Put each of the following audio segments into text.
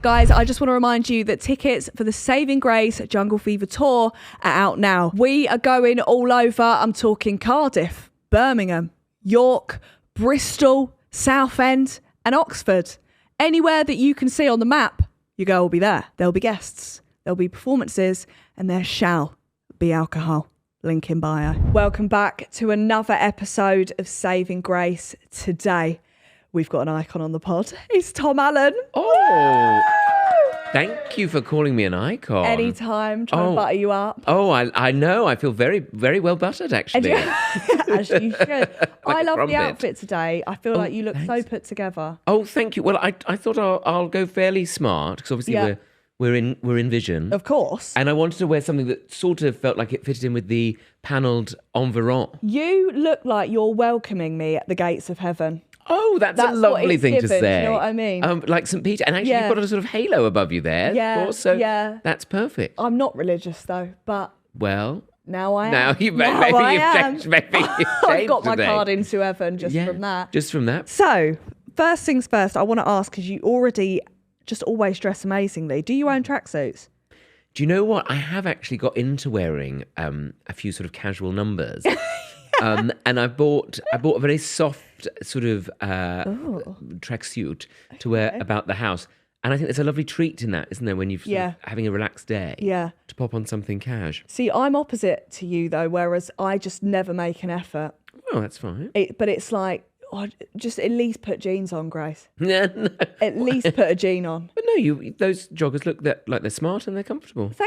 Guys, I just want to remind you that tickets for the Saving Grace Jungle Fever tour are out now. We are going all over. I'm talking Cardiff, Birmingham, York, Bristol, Southend and Oxford. Anywhere that you can see on the map, your girl will be there. There'll be guests, there'll be performances, and there shall be alcohol. Link in bio. Welcome back to another episode of Saving Grace. Today, we've got an icon on the pod. It's Tom Allen. Oh, thank you for calling me an icon. Anytime, trying to butter you up. Oh, I know. I feel very, very well buttered, actually. As you should. I love crumpet. the outfit today. I feel like you look thanks. so put together. Oh, thank you. Well, I thought I'll go fairly smart because obviously we're in Vision. Of course. And I wanted to wear something that sort of felt like it fitted in with the panelled environs. You look like you're welcoming me at the gates of heaven. Oh, that's a lovely thing to say. Do you know what I mean? Like St. Peter. And actually, you've got a sort of halo above you there. Yeah, of course, so yeah. that's perfect. I'm not religious though, but Well, now I am. now maybe you've changed. Maybe you've changed I've got my today. card into heaven just from that. Just from that. So, first things first, I want to ask, because you already just always dress amazingly. Do you own tracksuits? Do you know what? I have actually got into wearing a few sort of casual numbers. And I bought a very soft sort of tracksuit to wear about the house. And I think there's a lovely treat in that, isn't there, when you're having a relaxed day? Yeah. To pop on something cash. See, I'm opposite to you though, whereas I just never make an effort. Oh, that's fine. But it's like, just at least put jeans on, Grace. No. At least put a jean on. But no, those joggers look like they're smart and they're comfortable. Do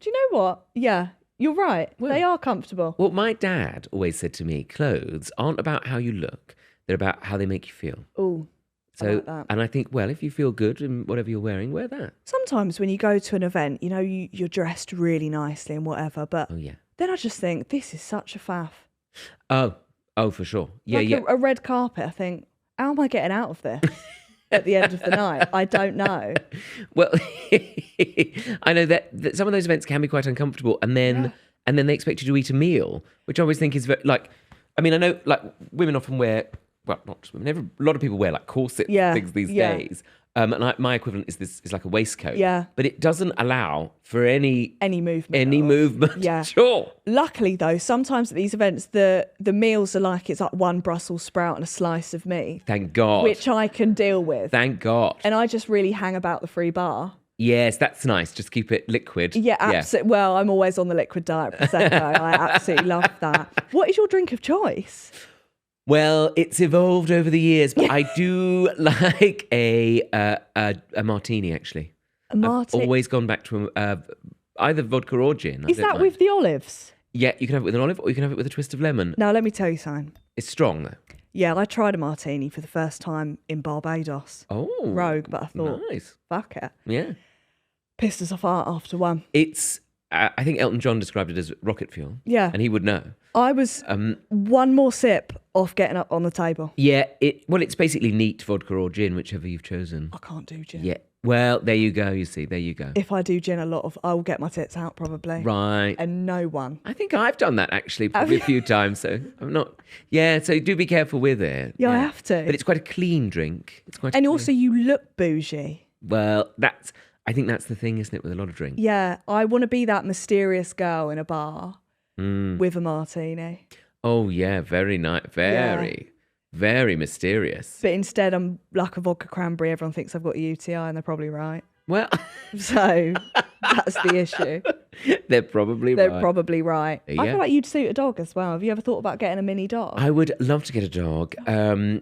you know what? Yeah, you're right. Well, they are comfortable. Well, my dad always said to me, clothes aren't about how you look, they're about how they make you feel. Oh, so, I like that. And I think, well, if you feel good in whatever you're wearing, wear that. Sometimes when you go to an event, you know, you're dressed really nicely and whatever, but then I just think, this is such a faff. Oh, for sure. Yeah, like a red carpet, I think, how am I getting out of this at the end of the night? I don't know. Well, I know that some of those events can be quite uncomfortable, and then they expect you to eat a meal, which I always think is very, like, I mean, I know like women often wear, well, not just women, a lot of people wear like corset things these days. And my equivalent is like a waistcoat. Yeah. But it doesn't allow for any movement. Any movement. Yeah. Sure. Luckily though, sometimes at these events the meals are like, it's like one Brussels sprout and a slice of meat. Thank God. Which I can deal with. Thank God. And I just really hang about the free bar. Yes, that's nice. Just keep it liquid. Yeah, absolutely. Yeah. Well, I'm always on the liquid diet, Prosecco. I absolutely love that. What is your drink of choice? Well, it's evolved over the years, but I do like a martini, actually. A martini? I've always gone back to either vodka or gin. Is that with the olives? Yeah, you can have it with an olive or you can have it with a twist of lemon. Now, let me tell you something. It's strong, though. Yeah, I tried a martini for the first time in Barbados. Oh. Rogue, but I thought, nice. Fuck it. Yeah. Pissed us off after one. It's, I think Elton John described it as rocket fuel. Yeah. And he would know. I was one more sip off getting up on the table. Yeah, it's basically neat vodka or gin, whichever you've chosen. I can't do gin. Yeah. Well, there you go, you see, there you go. If I do gin I will get my tits out probably. Right. And no one. I think I've done that actually probably a few times, so I'm not... Yeah, so do be careful with it. Yeah, I have to. But it's quite a clean drink. And also you look bougie. Well, I think that's the thing, isn't it, with a lot of drinks? Yeah, I want to be that mysterious girl in a bar with a martini. Oh, yeah, very nice. Very mysterious. But instead, I'm like a vodka cranberry. Everyone thinks I've got a UTI and they're probably right. Well... So, that's the issue. They're probably right. Yeah. I feel like you'd suit a dog as well. Have you ever thought about getting a mini dog? I would love to get a dog.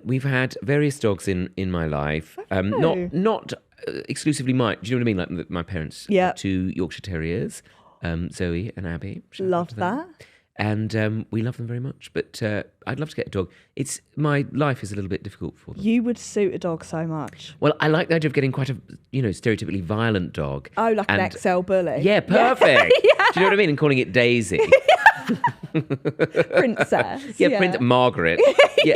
We've had various dogs in my life. Not exclusively mine. Do you know what I mean? Like my parents, two Yorkshire Terriers, Zoe and Abby. Love that. And we love them very much. But I'd love to get a dog. My life is a little bit difficult for them. You would suit a dog so much. Well, I like the idea of getting quite a, stereotypically violent dog. Oh, like an XL bully. Yeah, perfect. Yeah. Do you know what I mean? And calling it Daisy. Princess. Yeah, Prince Margaret. Yeah.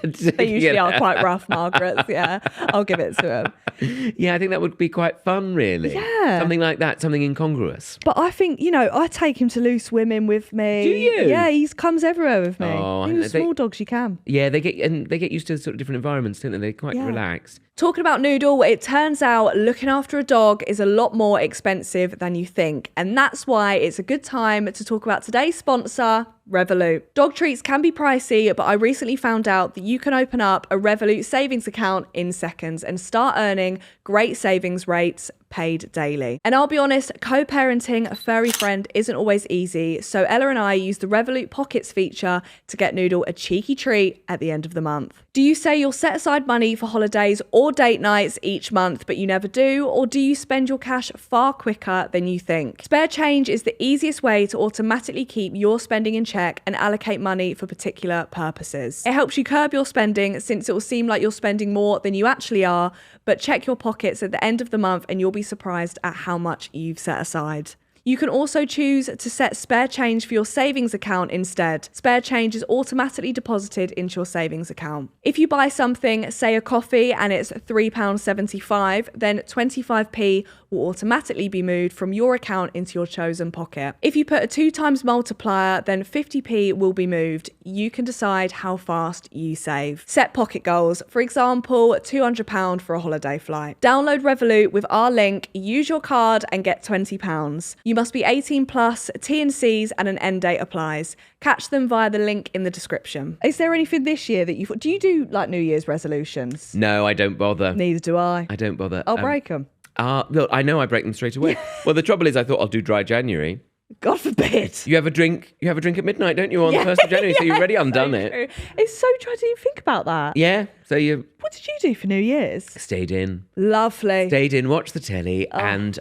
They usually are quite rough, Margarets. Yeah, I'll give it to him. Yeah, I think that would be quite fun, really. Yeah. Something like that, something incongruous. But I think, I take him to loose women with me. Do you? Yeah, he comes everywhere with me. Oh, Even small dogs you can. Yeah, they get used to sort of different environments, don't they? They're quite relaxed. Talking about Noodle, it turns out looking after a dog is a lot more expensive than you think. And that's why it's a good time to talk about today's sponsor, Revolut. Dog treats can be pricey, but I recently found out that you can open up a Revolut savings account in seconds and start earning great savings rates paid daily. And I'll be honest, co-parenting a furry friend isn't always easy, so Ella and I use the Revolut Pockets feature to get Noodle a cheeky treat at the end of the month. Do you say you'll set aside money for holidays or date nights each month, but you never do? Or do you spend your cash far quicker than you think? Spare change is the easiest way to automatically keep your spending in check and allocate money for particular purposes. It helps you curb your spending since it will seem like you're spending more than you actually are, but check your pockets at the end of the month and you'll be surprised at how much you've set aside. You can also choose to set spare change for your savings account instead. Spare change is automatically deposited into your savings account. If you buy something, say a coffee, and it's £3.75, then 25p will automatically be moved from your account into your chosen pocket. If you put a 2 times multiplier, then 50p will be moved. You can decide how fast you save. Set pocket goals. For example, £200 for a holiday flight. Download Revolut with our link, use your card and get £20. You must be 18 plus, T&Cs and an end date applies. Catch them via the link in the description. Is there anything this year that do you do like New Year's resolutions? No, I don't bother. Neither do I. I don't bother. I'll break them. Look, I know I break them straight away. Well, the trouble is I thought I'll do dry January. God forbid. You have a drink at midnight, don't you, on the 1st of January? So you've already undone it. True. It's so true. I didn't even think about that. Yeah. So you... What did you do for New Year's? Stayed in. Lovely. Stayed in, watched the telly and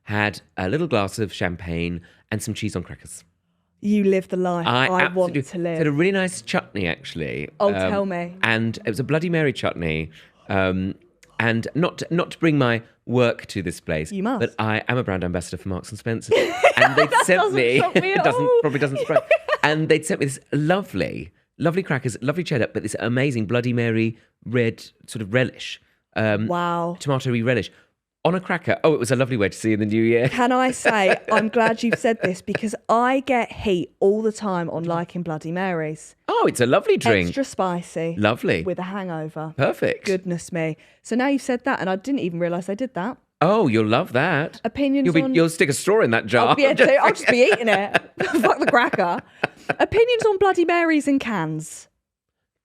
had a little glass of champagne and some cheese on crackers. You live the life I want to live. Had a really nice chutney, actually. Oh, tell me. And it was a Bloody Mary chutney. And not to bring my work to this place. You must. But I am a brand ambassador for Marks and Spencer. And they'd sent me... probably doesn't surprise. And they'd sent me this lovely crackers, lovely cheddar, but this amazing Bloody Mary red sort of relish. Wow. Tomatoey relish. On a cracker. Oh, it was a lovely way to see you in the new year. Can I say, I'm glad you've said this because I get heat all the time on liking Bloody Marys. Oh, it's a lovely drink. Extra spicy. Lovely. With a hangover. Perfect. Goodness me. So now you've said that and I didn't even realise they did that. Oh, you'll love that. Opinions You'll stick a straw in that jar. I'll just be eating it. Fuck the cracker. Opinions on Bloody Marys in cans.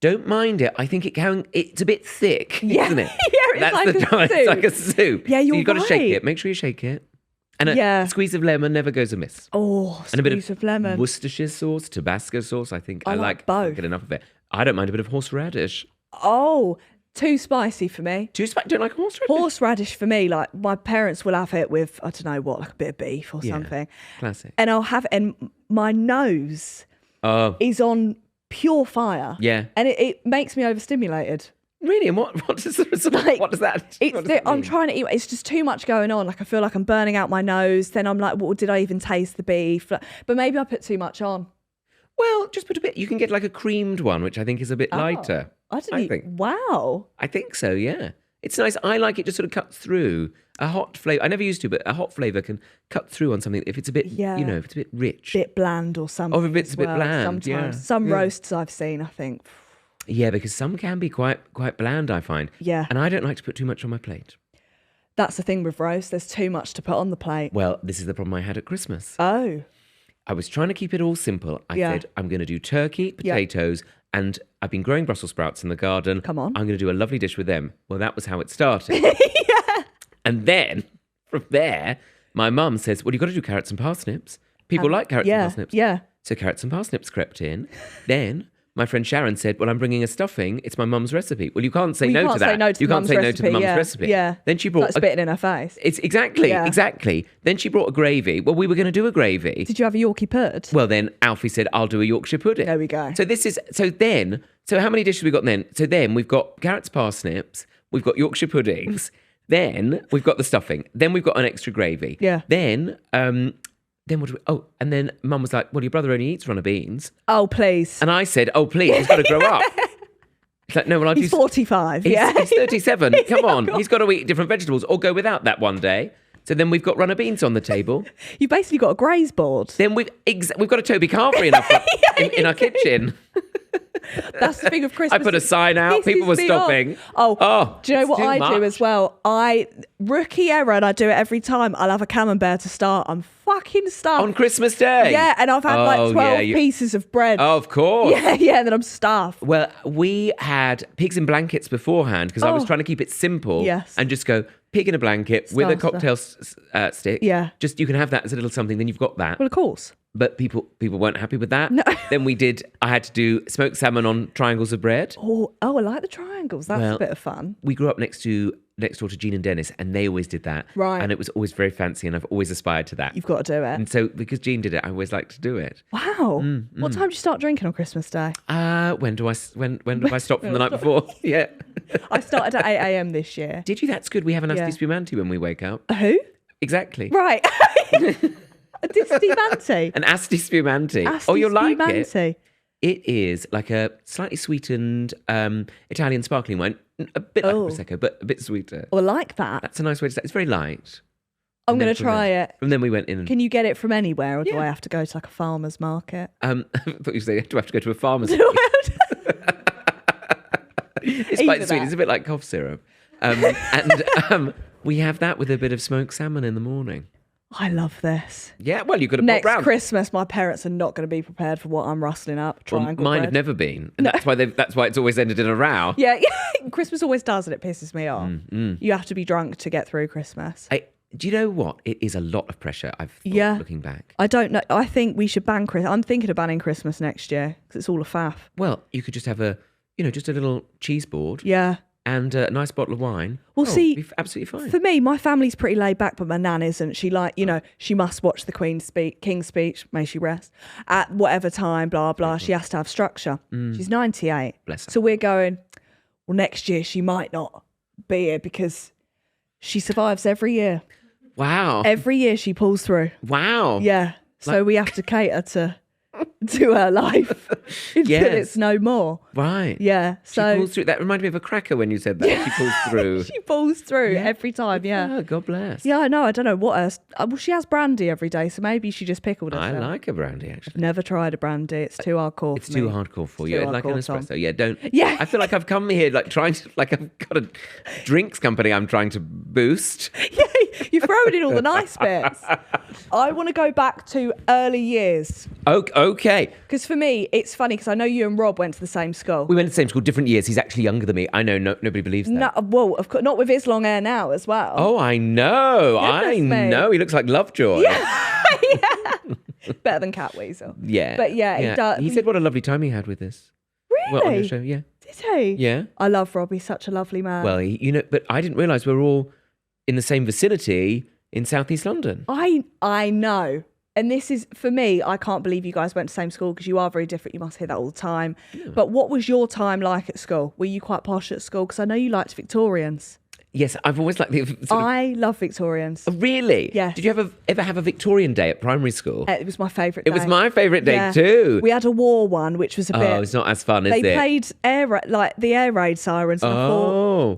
Don't mind it. I think it's a bit thick, isn't it? Yeah, That's like the trouble. It's like a soup. Yeah, you've got to shake right. it. Make sure you shake it. And a squeeze of lemon never goes amiss. Oh, and a bit of lemon. Worcestershire sauce, Tabasco sauce. I think I like both. Get enough of it. I don't mind a bit of horseradish. Oh, too spicy for me. Too spicy? Don't like horseradish? Horseradish for me, like my parents will have it with, I don't know what, like a bit of beef or something. Classic. And I'll have it, and my nose is on pure fire. Yeah. And it makes me overstimulated. Really? And what does that mean? I'm trying to eat. It's just too much going on. Like I feel like I'm burning out my nose. Then I'm like, well, did I even taste the beef? But maybe I put too much on. Well, just put a bit. You can get like a creamed one, which I think is a bit lighter. I think. Wow. I think so, yeah. It's nice. I like it just sort of cuts through. A hot flavour, I never used to, but a hot flavour can cut through on something if it's a bit, if it's a bit rich. Bit bland or something. Or if it's a bit bland, sometimes. Some roasts I've seen, I think. Yeah, because some can be quite bland, I find. Yeah. And I don't like to put too much on my plate. That's the thing with roast. There's too much to put on the plate. Well, this is the problem I had at Christmas. Oh. I was trying to keep it all simple. I said, I'm going to do turkey, potatoes, and I've been growing Brussels sprouts in the garden. Come on. I'm going to do a lovely dish with them. Well, that was how it started. And then, from there, my mum says, well, you've got to do carrots and parsnips. People like carrots and parsnips. Yeah. So carrots and parsnips crept in. Then my friend Sharon said, well, I'm bringing a stuffing. It's my mum's recipe. Well, you can't say no to that. You can't say no to the mum's recipe. Yeah. Then she brought... Like spitting in her face. It's exactly. Then she brought a gravy. Well, we were going to do a gravy. Did you have a Yorkie pud? Well, then Alfie said, I'll do a Yorkshire pudding. There we go. So how many dishes have we got then? So then we've got carrots, parsnips. We've got Yorkshire puddings. Then we've got the stuffing. Then we've got an extra gravy. Yeah. Then then what do we... Oh, and then Mum was like, well, your brother only eats runner beans. Oh, please. And I said, oh, please, he's got to grow up. It's like, no, well, He's 45. He's, Yeah. he's 37. Come on. He's got to eat different vegetables or go without that one day. So then we've got runner beans on the table. You basically got a graze board. Then we've got a Toby Carvery in our kitchen. That's the thing of Christmas. I put a sign out. This People is were beyond. stopping. Oh, do you know it's what too I do much. as well? Rookie error, and I do it every time. I'll have a camembert to start. I'm fucking stuffed. On Christmas Day? Yeah, and I've had like 12 pieces of bread. Oh, of course. Yeah, and then I'm stuffed. Well, we had pigs in blankets beforehand because I was trying to keep it simple. Yes. And just go pig in a blanket with a cocktail stick. Yeah. Just you can have that as a little something. Then you've got that. Well, of course. But people weren't happy with that. No. Then I had to do smoked salmon on triangles of bread. Oh, I like the triangles. That's a bit of fun. We grew up next door to Jean and Dennis, and they always did that. Right. And it was always very fancy, and I've always aspired to that. You've got to do it. And so because Jean did it, I always like to do it. Wow. What time do you start drinking on Christmas Day? When do I stop from the night before? Yeah. I started at 8 a.m. this year. Did you? That's good. We have an Yeah. Asti Spumante when we wake up. Who? Exactly. Right. A Distimanti. An Asti Spumante. Asti Oh, you'll like it. Spumante. It is like a slightly sweetened Italian sparkling wine. A bit like Prosecco, but a bit sweeter. Oh, I like that. That's a nice way to say it. It's very light. I'm going to try it. From then we went in. Can you get it from anywhere, or do Yeah. I have to go to like a farmer's market? I thought you said, do I have to go to a farmer's market? It's quite Either sweet. that. It's a bit like cough syrup. We have that with a bit of smoked salmon in the morning. I love this. Yeah, well, you could have Next round. Christmas, my parents are not going to be prepared for what I'm rustling up. Well, Triangle mine bread. have never been, and that's why it's always ended in a row. Yeah, Christmas always does, and it pisses me off. You have to be drunk to get through Christmas. Do you know what? It is a lot of pressure. I've thought, looking back. I don't know. I think we should ban Christmas. I'm thinking of banning Christmas next year because it's all a faff. Well, you could just have just a little cheese board. Yeah. And a nice bottle of wine. Well, see, it'd be absolutely fine. For me, my family's pretty laid back, but my nan isn't. She she must watch the King's speech, may she rest, at whatever time, blah, blah. She has to have structure. She's 98. Bless her. So we're going, well, next year she might not be here because she survives every year. Wow. Every year she pulls through. Wow. Yeah. So we have to cater to her life until Yes. it's no more. Right. Yeah. She So pulls through. That reminded me of a cracker when you said that. She pulls through. she pulls through every time. Yeah. Oh, God bless. Yeah, I know. I don't know what else. Well, she has brandy every day, so maybe she just pickled I herself. like a brandy, actually. Never tried a brandy. It's too hardcore. It's for too me. hardcore for It's you. too Like an hardcore, Tom. espresso. Yeah, don't. Yeah. I feel like I've come here I've got a drinks company I'm trying to boost. Yeah, you're throwing in all the nice bits. I want to go back to early years Okay. because for me, it's funny because I know you and Rob went to the same school. We went to the same school, different years. He's actually younger than me. I know nobody believes that. No, well, of course, not with his long hair now as well. Oh, I know. Goodness me. He looks like Lovejoy. Better than Catweasel. Yeah. But yeah, he does. He said what a lovely time he had with us. Really? Well, on your show, yeah. Did he? Yeah. I love Rob. He's such a lovely man. Well, but I didn't realise we were all in the same vicinity in southeast London. I know. And this is, for me, I can't believe you guys went to the same school because you are very different. You must hear that all the time. Yeah. But what was your time like at school? Were you quite posh at school? Because I know you liked Victorians. Yes, I've always liked the I love Victorians. Oh, really? Yes. Did you ever have a Victorian day at primary school? It was my favourite day. It was my favourite day too. We had a war one, which was a bit... Oh, it's not as fun, is it? They played the air raid sirens. And I Oh.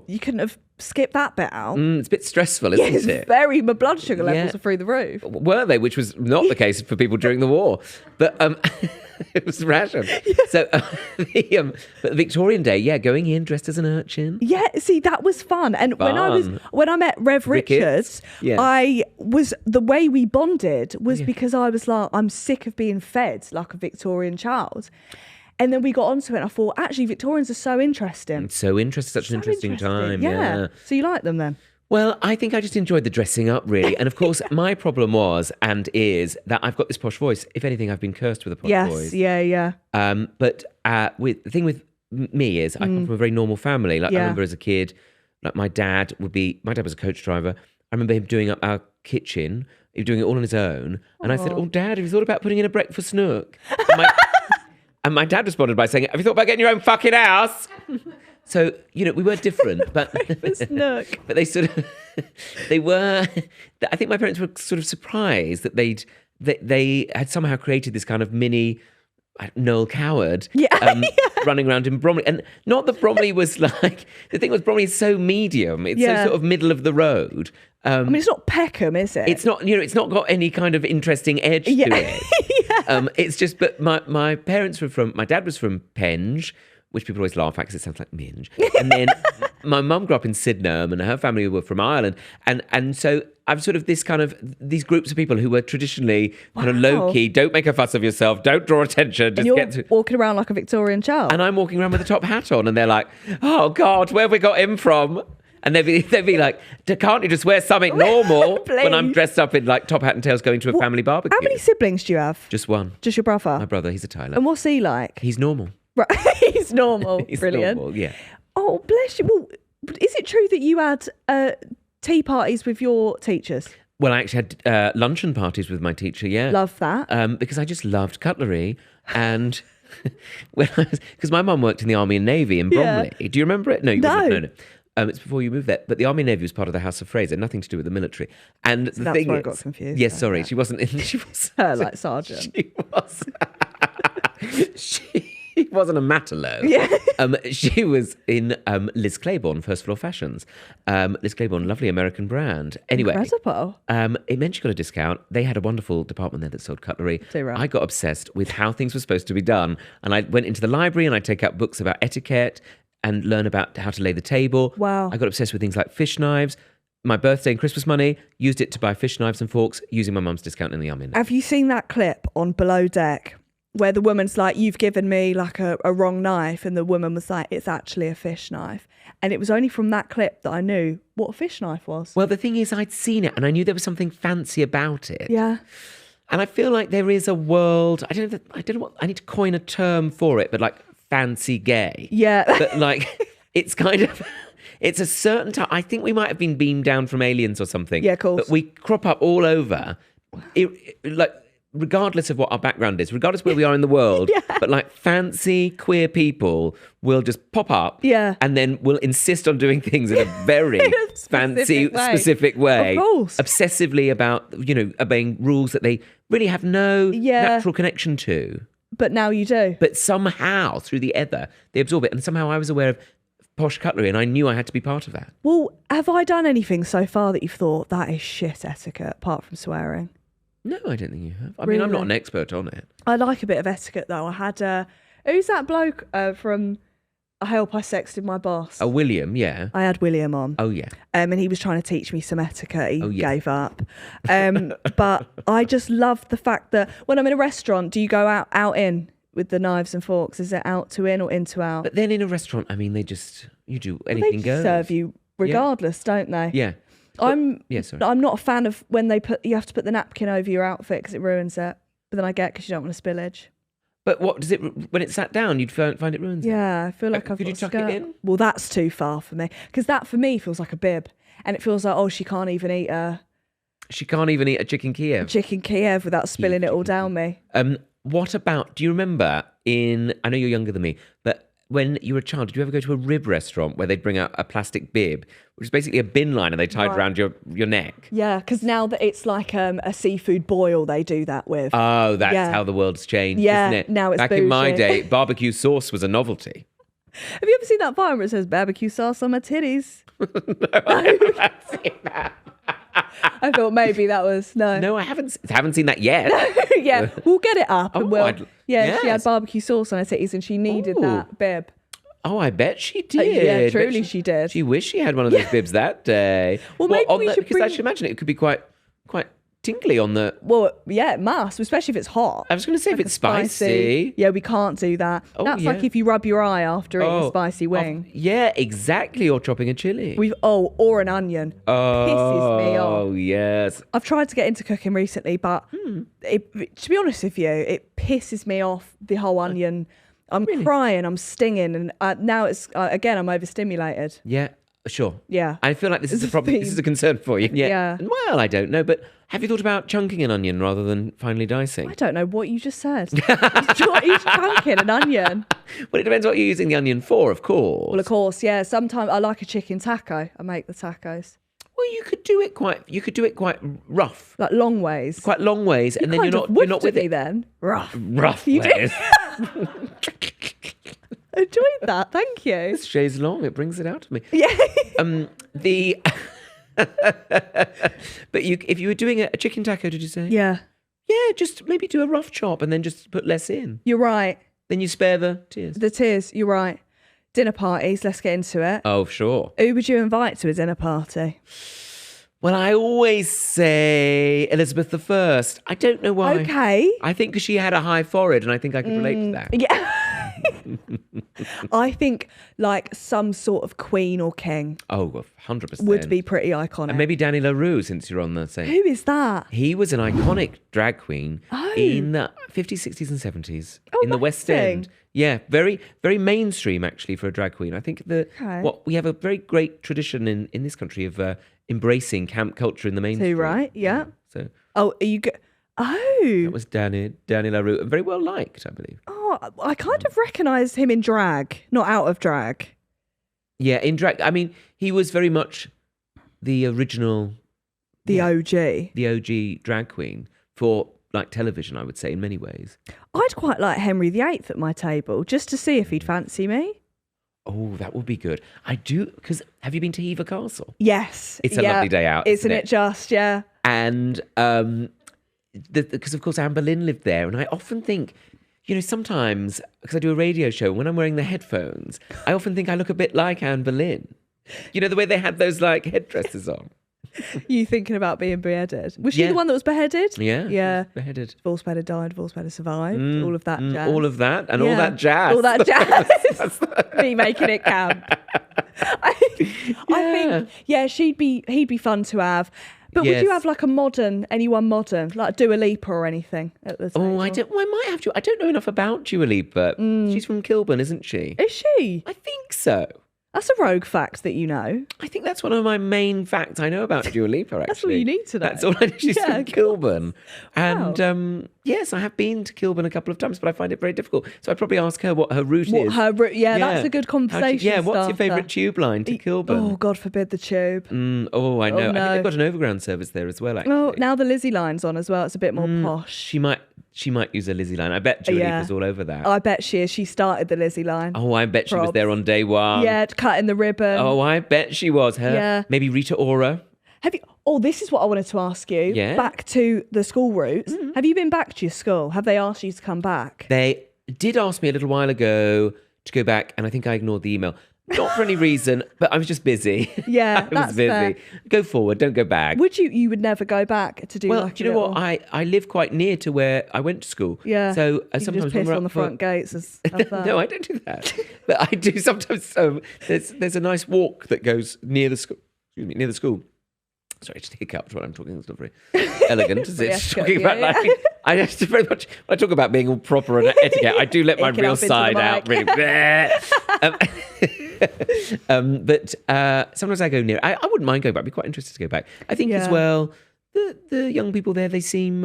thought, you couldn't have skipped that bit out. It's a bit stressful, isn't It's it? very... My blood sugar levels are through the roof. Were they? Which was not the case for people during the war. But it was ration. Yeah. So but the Victorian Day, going in dressed as an urchin. Yeah, see, that was fun. And when I met Rev Richards, the way we bonded was because I was like, I'm sick of being fed like a Victorian child. And then we got onto it and I thought, actually, Victorians are so interesting. It's so interesting, such an interesting time. Yeah. So you like them then? Well, I think I just enjoyed the dressing up, really. And of course, my problem was and is that I've got this posh voice. If anything, I've been cursed with a posh voice. Yeah. But the thing with me is I come from a very normal family. Like I remember as a kid, like my dad was a coach driver. I remember him doing up our kitchen. He was doing it all on his own. And I said, "Oh, Dad, have you thought about putting in a breakfast nook?" And my dad responded by saying, "Have you thought about getting your own fucking house?" So, we were different, but but they were, I think my parents were sort of surprised that they'd they had somehow created this kind of mini Noel Coward Yeah. running around in Bromley. And not that Bromley was like, the thing was Bromley is so medium. It's so sort of middle of the road. I mean, it's not Peckham, is it? It's not, it's not got any kind of interesting edge to it. It's just, but my parents were my dad was from Penge, which people always laugh at because it sounds like minge. And then my mum grew up in Sydenham and her family were from Ireland. And so I've sort of these groups of people who were traditionally kind of low-key, don't make a fuss of yourself, don't draw attention. Just and you're walking around like a Victorian child. And I'm walking around with a top hat on and they're like, oh God, where have we got him from? And they'd be like, can't you just wear something normal when I'm dressed up in like top hat and tails going to a family barbecue? How many siblings do you have? Just one. Just your brother? My brother, he's a Tyler. And what's he like? He's normal. Right. He's normal. He's Brilliant. normal, yeah. Oh, bless you. Well, is it true that you had tea parties with your teachers? Well, I actually had luncheon parties with my teacher, yeah. Love that. Because I just loved cutlery. And because my mum worked in the Army and Navy in Bromley. Yeah. Do you remember it? No, you wouldn't. No. It's before you moved there. But the Army and Navy was part of the House of Fraser, nothing to do with the military. And so that's why I got confused. Yes, sorry. She wasn't in. She was like sergeant. She was. She wasn't a Matterlow. Yeah. She was in Liz Claiborne, First Floor Fashions. Liz Claiborne, lovely American brand. Anyway, incredible. It meant she got a discount. They had a wonderful department there that sold cutlery. I got obsessed with how things were supposed to be done. And I went into the library and I'd take out books about etiquette and learn about how to lay the table. Wow. I got obsessed with things like fish knives. My birthday and Christmas money, used it to buy fish knives and forks using my mum's discount in the Army. Have you seen that clip on Below Deck where the woman's like, you've given me like a wrong knife, and the woman was like, it's actually a fish knife? And it was only from that clip that I knew what a fish knife was. Well, the thing is, I'd seen it and I knew there was something fancy about it. Yeah. And I feel like there is a world, I don't know what, I need to coin a term for it, but like fancy gay. Yeah. But like, it's kind of, it's a certain time. I think we might have been beamed down from aliens or something. Yeah, of course. But we crop up all over, like, regardless of what our background is, regardless of where we are in the world, but like fancy queer people will just pop up and then will insist on doing things in a very fancy, specific way. Of course. Obsessively about, obeying rules that they really have no natural connection to. But now you do. But somehow, through the ether, they absorb it. And somehow I was aware of posh cutlery and I knew I had to be part of that. Well, have I done anything so far that you've thought, that is shit etiquette, apart from swearing? No, I don't think you have. I mean, I'm not an expert on it. I like a bit of etiquette, though. I had, who's that bloke from I Hope I Sexted My Boss? Oh, William, yeah. I had William on. Oh, yeah. And he was trying to teach me some etiquette. He gave up. But I just love the fact that when I'm in a restaurant, do you go out in with the knives and forks? Is it out to in or in to out? But then in a restaurant, I mean, you do anything goes. They serve you regardless, don't they? Yeah. I'm not a fan of when you have to put the napkin over your outfit because it ruins it. But then I get because you don't want a spillage. But what does it, when it's sat down, you'd find it ruins it? Yeah, I feel like I've got Could you tuck it in? Well, that's too far for me. Because that for me feels like a bib. And it feels like, oh, she can't even eat a chicken Kiev. Chicken Kiev without spilling it all down me. What about, do you remember I know you're younger than me, but when you were a child, did you ever go to a rib restaurant where they'd bring out a plastic bib, which is basically a bin liner they tied around your neck? Yeah, because now that it's like a seafood boil, they do that with. Oh, that's how the world's changed, isn't it? Now it's Back bougie. in my day, barbecue sauce was a novelty. Have you ever seen that vine where it says barbecue sauce on my titties? No, I haven't seen that. I thought maybe that was No, I haven't seen that yet. Yeah, we'll get it up. She yes. had barbecue sauce on her titties and she needed that bib. Oh, I bet she did. Yeah, truly she did. She wished she had one of those bibs that day. Well, maybe we should because I should imagine it could be quite tingly on the... Well, yeah, it must, especially if it's hot. I was going to say if it's spicy. Yeah, we can't do that. That's like if you rub your eye after eating a spicy wing. Yeah, exactly, or chopping a chili. Or an onion. Pisses me off. Oh, yes. I've tried to get into cooking recently, but to be honest with you, it pisses me off, the whole onion. I'm crying, I'm stinging, and now it's, again, I'm overstimulated. Yeah. Sure. Yeah. I feel like this is a problem. This is a concern for you. Yeah. Well, I don't know, but have you thought about chunking an onion rather than finely dicing? I don't know what you just said. What are you chunking an onion? Well, it depends what you're using the onion for, of course. Well, of course, yeah. Sometimes I like a chicken taco. I make the tacos. Well, you could do it quite rough, Like long ways. quite long ways, and then Kind you're of not whiffed with at me it. then. Rough. Rough You did. ways. Enjoyed that. Thank you. This chaise long, it brings it out of me. Yeah. The but if you were doing a chicken taco, did you say? Yeah. Yeah, just maybe do a rough chop and then just put less in. You're right. Then you spare the tears. The tears. You're right. Dinner parties. Let's get into it. Oh, sure. Who would you invite to a dinner party? Well, I always say Elizabeth I. I don't know why. Okay. I think because she had a high forehead, and I think I could relate to that. Yeah. I think like some sort of queen or king Oh, 100%. would be pretty iconic. And maybe Danny LaRue, since you're on the same. Who is that? He was an iconic drag queen Oh. in the 50s, 60s, and 70s Oh, in the West amazing. End. Yeah, very, very mainstream actually for a drag queen. I think Okay. what we have a very great tradition in this country of embracing camp culture in the mainstream. right, yeah. So Oh, are you that Oh. was Danny LaRue, and very well liked, I believe. Oh, I kind of recognise him in drag, not out of drag. Yeah, in drag. I mean, he was very much the original, The OG. the OG drag queen for like television, I would say, in many ways. I'd quite like Henry VIII at my table, just to see if he'd fancy me. Oh, that would be good. I do, because have you been to Hever Castle? Yes. It's a lovely day out, Isn't isn't it just, yeah. And because of course Anne Boleyn lived there, and I often think, sometimes because I do a radio show, when I'm wearing the headphones, I often think I look a bit like Anne Boleyn. You know, the way they had those like headdresses on. You thinking about being beheaded? Was she Yeah. the one that was beheaded? Yeah, Yeah. beheaded. Divorce better died, divorce better survived. All of that jazz. All of that and all Yeah. that jazz. All that jazz. Me making it camp. I think, yeah, he'd be fun to have. But would you Yes. have like anyone modern, like Dua Lipa or anything at the table? Oh, I might have to. I don't know enough about Dua Lipa. She's from Kilburn, isn't she? Is she? I think so. That's a rogue fact that you know. I think that's one of my main facts I know about Dua Lipa, actually. That's all you need to know. That's all I know. She's Yeah, from Kilburn. And yes, I have been to Kilburn a couple of times, but I find it very difficult. So I'd probably ask her what her route is. That's a good conversation what's your starter. favourite tube line to Kilburn? Oh, God forbid the tube. I know. Oh, I think no. they've got an overground service there as well, actually. Oh, now the Lizzie line's on as well. It's a bit more posh. She might use a Lizzie line. I bet Dua Lipa's all over that. I bet she is. She started the Lizzie line. Oh, I bet she was Probs. there on day one. Yeah, cutting the ribbon. Oh, I bet she was. Her. Yeah. Maybe Rita Ora. Have you? Oh, this is what I wanted to ask you. Yeah. Back to the school routes. Have you been back to your school? Have they asked you to come back? They did ask me a little while ago to go back, and I think I ignored the email. Not for any reason, but I was just busy. Yeah, I was busy. fair. Go forward, don't go back. Would you? You would never go back to do Well, like do you know what? I live quite near to where I went to school. Yeah. So you can sometimes just when piss we're on up the for- front gates and stuff. No, I don't do that. But I do sometimes. There's a nice walk that goes near the school. Excuse me, near the school. Sorry, just hiccuped while I'm talking. It's not very elegant, is it? Yes, Talking yeah, about yeah. like, I just very much. When I talk about being all proper and etiquette, I do let my Ick it real up into the side out. mic. Really. But sometimes I go near. I wouldn't mind going back. I'd be quite interested to go back. I think as Yeah. well. The young people there, they seem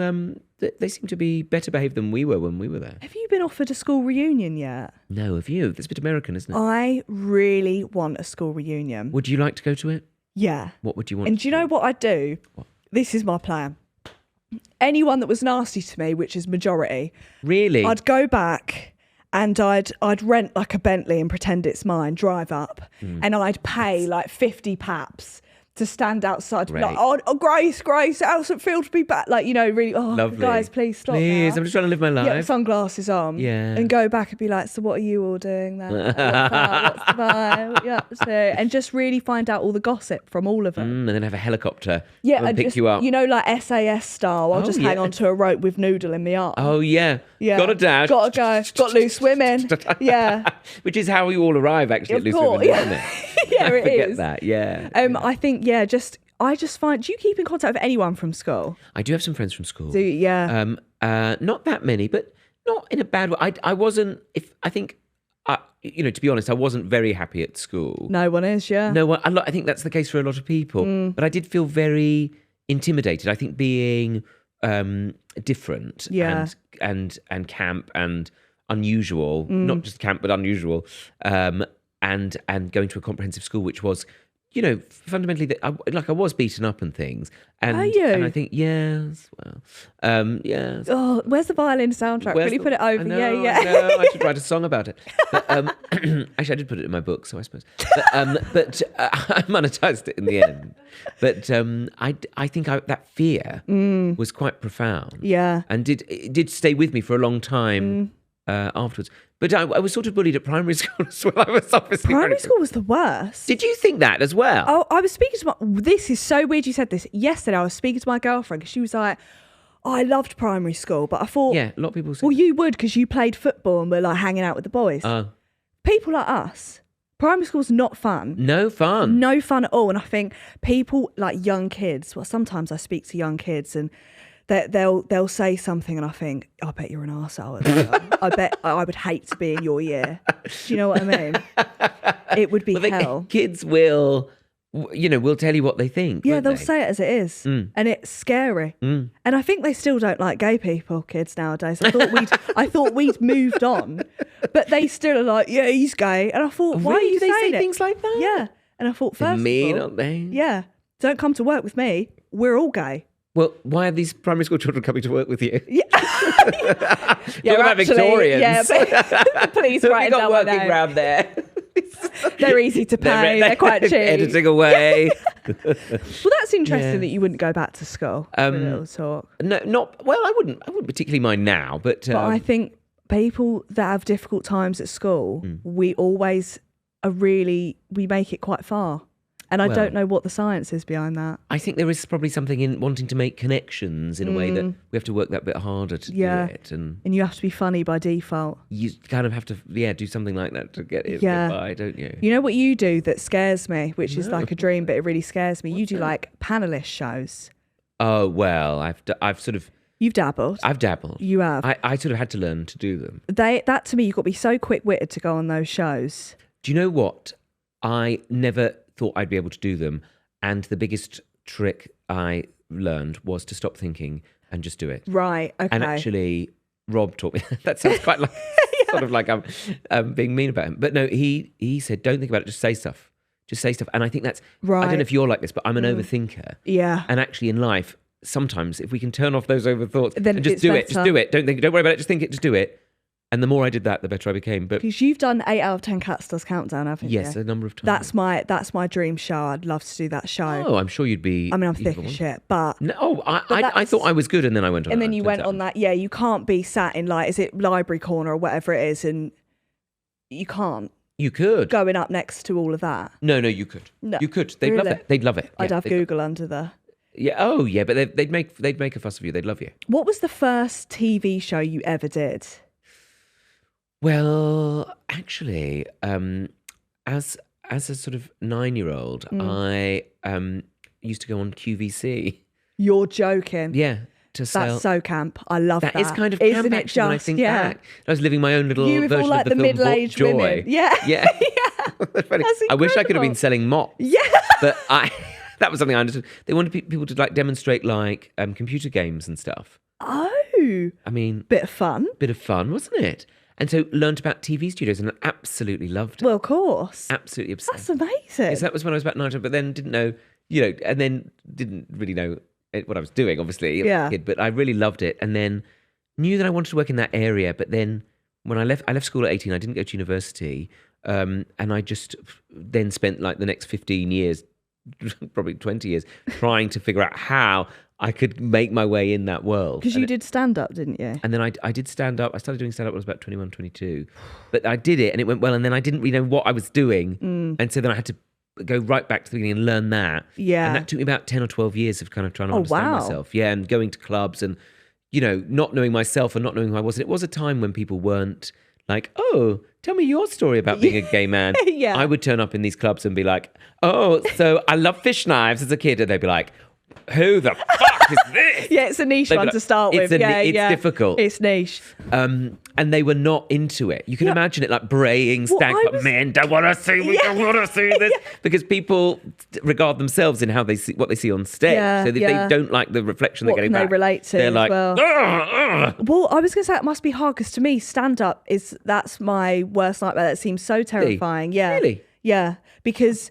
to be better behaved than we were when we were there. Have you been offered a school reunion yet? No, have you? That's a bit American, isn't it? I really want a school reunion. Would you like to go to it? Yeah. What would you want? And do you know what I'd do? What? This is my plan. Anyone that was nasty to me, which is majority, Really? I'd go back and I'd rent like a Bentley and pretend it's mine, drive up, and I'd pay like 50 paps to stand outside to be like, Great. oh, Grace, Alison Field to be back. Like, really, Lovely. guys, please stop Please, now. I'm just trying to live my life. Yeah, sunglasses on. Yeah. And go back and be like, so what are you all doing then? What's that? What's the vibe? What you up to? And just really find out all the gossip from all of them. And then have a helicopter Yeah, come and and pick just, you up. like SAS style. I'll Oh, just hang yeah. onto a rope with noodle in my arm. Oh, yeah. Yeah. Got to dash. Gotta go. Got loose women. Yeah. Which is how we all arrive, actually, Of at Loose course. Women, Yeah. isn't it? Yeah, I it forget is. that, yeah. I think, I just find, do you keep in contact with anyone from school? I do have some friends from school. Do you? Yeah. Not that many, but not in a bad way. I wasn't, to be honest, I wasn't very happy at school. No one is, yeah. No one. I think that's the case for a lot of people. But I did feel very intimidated. I think being different Yeah. and camp and unusual, not just camp but unusual, and going to a comprehensive school, which was fundamentally, that I was beaten up and things. And, Are you? And I think, yes, well, yes. Oh, where's the violin soundtrack? Will you put it over? I know, Yeah. I know, I should write a song about it. But, actually, I did put it in my book, so I suppose. But I monetized it in the end. But I think that fear was quite profound. Yeah. And it did stay with me for a long time afterwards. But I was sort of bullied at primary school as well. I was obviously Primary school was the worst. Did you think that as well? Oh, I was speaking to this is so weird you said this. Yesterday I was speaking to my girlfriend because she was like, I loved primary school, but I thought... Yeah, a lot of people say Well, you would because you played football and were like hanging out with the boys. People like us, primary school's not fun. No fun. No fun at all. And I think people like young kids, well, sometimes I speak to young kids and they'll say something and I think, I bet you're an arsehole. I bet I would hate to be in your year. Do you know what I mean? It would be hell. Kids will tell you what they think. Yeah, won't they'll they? say it as it is. And it's scary. And I think they still don't like gay people, kids nowadays. I thought we'd moved on, but they still are like, yeah, he's gay. And I thought, why Really? are you Do they saying say it? things like that? Yeah. And I thought, first mean, of all, aren't they? yeah, don't come to work with me. We're all gay. Well, why are these primary school children coming to work with you? Yeah, Talk about actually, Victorians. Yeah, but please Who have write you it got down my working name. round there? They're easy to pay. They're quite cheap. Editing away. Well, that's interesting that you wouldn't go back to school. For a little talk. No, not well. I wouldn't particularly mind now, but I think people that have difficult times at school, we always we make it quite far. And I don't know what the science is behind that. I think there is probably something in wanting to make connections in a way that we have to work that bit harder to do it. And you have to be funny by default. you kind of have to, do something like that to get it by, don't you? You know what you do that scares me, which is like a dream, but it really scares me? You do like panelist shows. Oh, well, I've sort of... You've dabbled. I've dabbled. You have. I sort of had to learn to do them. That to me, you've got to be so quick-witted to go on those shows. Do you know what? I never thought I'd be able to do them. And the biggest trick I learned was to stop thinking and just do it. Right, okay. And actually, Rob taught me. That sounds quite like sort of like I'm being mean about him. But no, he said, don't think about it, just say stuff. Just say stuff. And I think that's, right. I don't know if you're like this, but I'm an overthinker. Yeah. And actually in life, sometimes if we can turn off those overthoughts then and just do it, just do it. Don't worry about it, just think it, just do it. And the more I did that, the better I became. But because you've done 8 out of 10 Cat Stars Countdown, haven't you? yes, a number of times. That's my dream show. I'd love to do that show. Oh, I'm sure you'd be. I mean, I'm thick as shit, but no, I thought I was good, and then I went on. And then you went on that. Yeah, you can't be sat in like, is it Library Corner or whatever it is, and you can't. You could going up next to all of that. No, you could. No, you could. They'd love it. They'd love it. I'd have Google under there. Yeah. Oh, yeah. But they'd make a fuss of you. They'd love you. What was the first TV show you ever did? Well, actually, as a sort of 9-year-old, I used to go on QVC. You're joking. Yeah. To sell. That's so camp. I love that. That is kind of camp, isn't it? actually, when I think back. I was living my own little you version all like of the film middle-aged Joy. women. Yeah. Yeah. I wish I could have been selling mops. Yeah. But that was something I understood. They wanted people to like demonstrate like computer games and stuff. Oh. I mean. Bit of fun, wasn't it? And so learned about TV studios and absolutely loved it. Well, of course. Absolutely obsessed. That's amazing. So that was when I was about 9, but then didn't know, and then didn't really know what I was doing, obviously, as a kid, but I really loved it. And then knew that I wanted to work in that area. But then when I left school at 18, I didn't go to university. And I just then spent like the next 15 years, probably 20 years, trying to figure out how I could make my way in that world. Because you did stand-up, didn't you? And then I did stand-up. I started doing stand-up when I was about 21, 22. But I did it and it went well. And then I didn't really know what I was doing. And so then I had to go right back to the beginning and learn that. Yeah. And that took me about 10 or 12 years of kind of trying to understand myself. Yeah, and going to clubs and, not knowing myself and not knowing who I was. And it was a time when people weren't like, oh, tell me your story about being a gay man. Yeah. I would turn up in these clubs and be like, oh, so I love fish knives as a kid. And they'd be like, who the fuck is this? Yeah, it's a niche one to start with. It's difficult. It's niche. And they were not into it. You can imagine it like braying stag, but men don't want to see, we don't want to see this. Because people regard themselves in how they see what they see on stage. So they don't like the reflection they're getting back. What can they relate to? They're like, well, I was going to say it must be hard because to me, stand-up that's my worst nightmare. That seems so terrifying. Yeah. Really? Yeah, because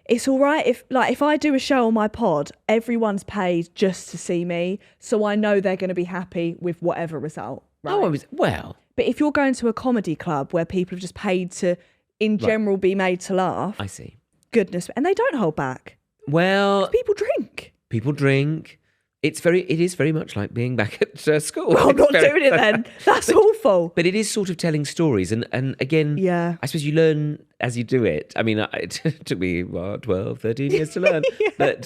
It's all right if I do a show on my pod, everyone's paid just to see me, so I know they're going to be happy with whatever result. Right? Oh, well. But if you're going to a comedy club where people have just paid to, in general, be made to laugh, I see. Goodness, and they don't hold back. Well, People drink. People drink. It is very much like being back at school. Well, I'm not doing it then. That's awful. But it is sort of telling stories. And again, Yeah. I suppose you learn as you do it. I mean, it took me, 12, 13 years to learn. Yeah.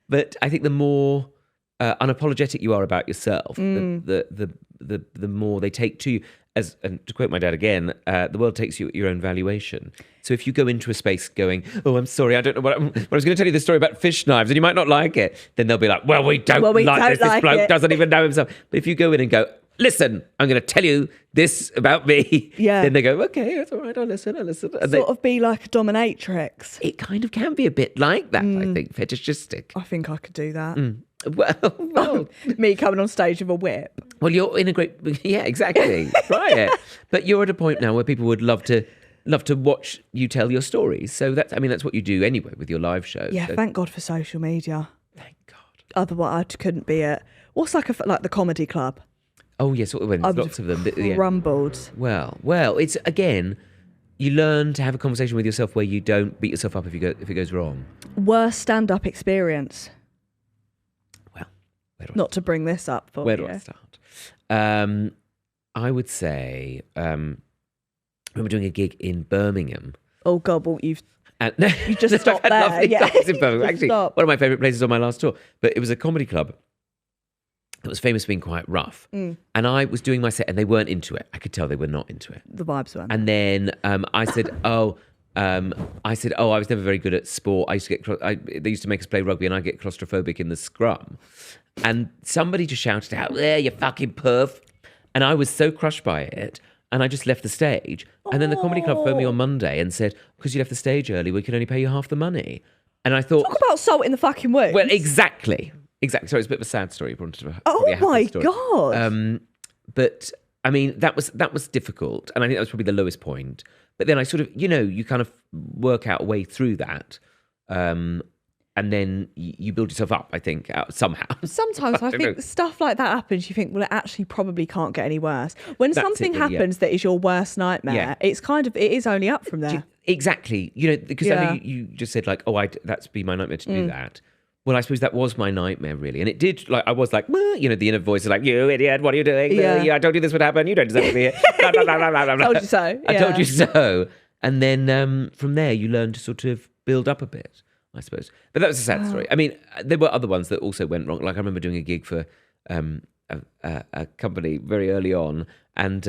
But I think the more unapologetic you are about yourself, the more they take to you. And to quote my dad again, the world takes you at your own valuation. So if you go into a space going, oh, I'm sorry, I don't know what I was going to tell you the story about fish knives and you might not like it, then they'll be like, well, we don't like this. This bloke doesn't even know himself. But if you go in and go, listen, I'm going to tell you this about me, then they go, okay, that's all right, I'll listen. And sort of be like a dominatrix. It kind of can be a bit like that, I think, fetishistic. I think I could do that. Well, me coming on stage with a whip. Well, you're in a great, yeah, exactly. Try it. But you're at a point now where people would love to watch you tell your stories. So that's what you do anyway with your live shows. Yeah, so. Thank God for social media. Thank God. Otherwise, I couldn't be at what's like the comedy club. Oh yes, lots of them. Crumbled. Well, it's again, you learn to have a conversation with yourself where you don't beat yourself up if it goes wrong. Worst stand-up experience. Not to bring this up, but where do I start? I would say I remember doing a gig in Birmingham. Oh God, well you just stopped I've had there. lovely Yeah, times in Birmingham. Actually, stop. One of my favourite places on my last tour. But it was a comedy club that was famous for being quite rough. And I was doing my set, and they weren't into it. I could tell they were not into it. The vibes weren't. And then I said, I was never very good at sport. They used to make us play rugby, and I get claustrophobic in the scrum. And somebody just shouted out, "There, you fucking perv!" And I was so crushed by it, and I just left the stage. And then the comedy club phoned me on Monday and said, "Because you left the stage early, we can only pay you half the money." And I thought, talk about salt in the fucking wound. well, exactly. So it's a bit of a sad story. Oh my God! But I mean, that was difficult, and I think that was probably the lowest point. But then I sort of, you kind of work out a way through that. And then you build yourself up, I think, somehow. Sometimes I think stuff like that happens. You think, well, it actually probably can't get any worse. When something happens that is your worst nightmare, it is only up from there. Exactly. Because I know you just said like, that's been my nightmare to do that. Well, I suppose that was my nightmare, really. And it did, I was like, the inner voice is like, you idiot, what are you doing? I told you this would happen. You don't deserve to be here. Told you so. I told you so. And then from there, you learn to sort of build up a bit, I suppose. But that was a sad story. I mean, there were other ones that also went wrong. Like I remember doing a gig for a company very early on, and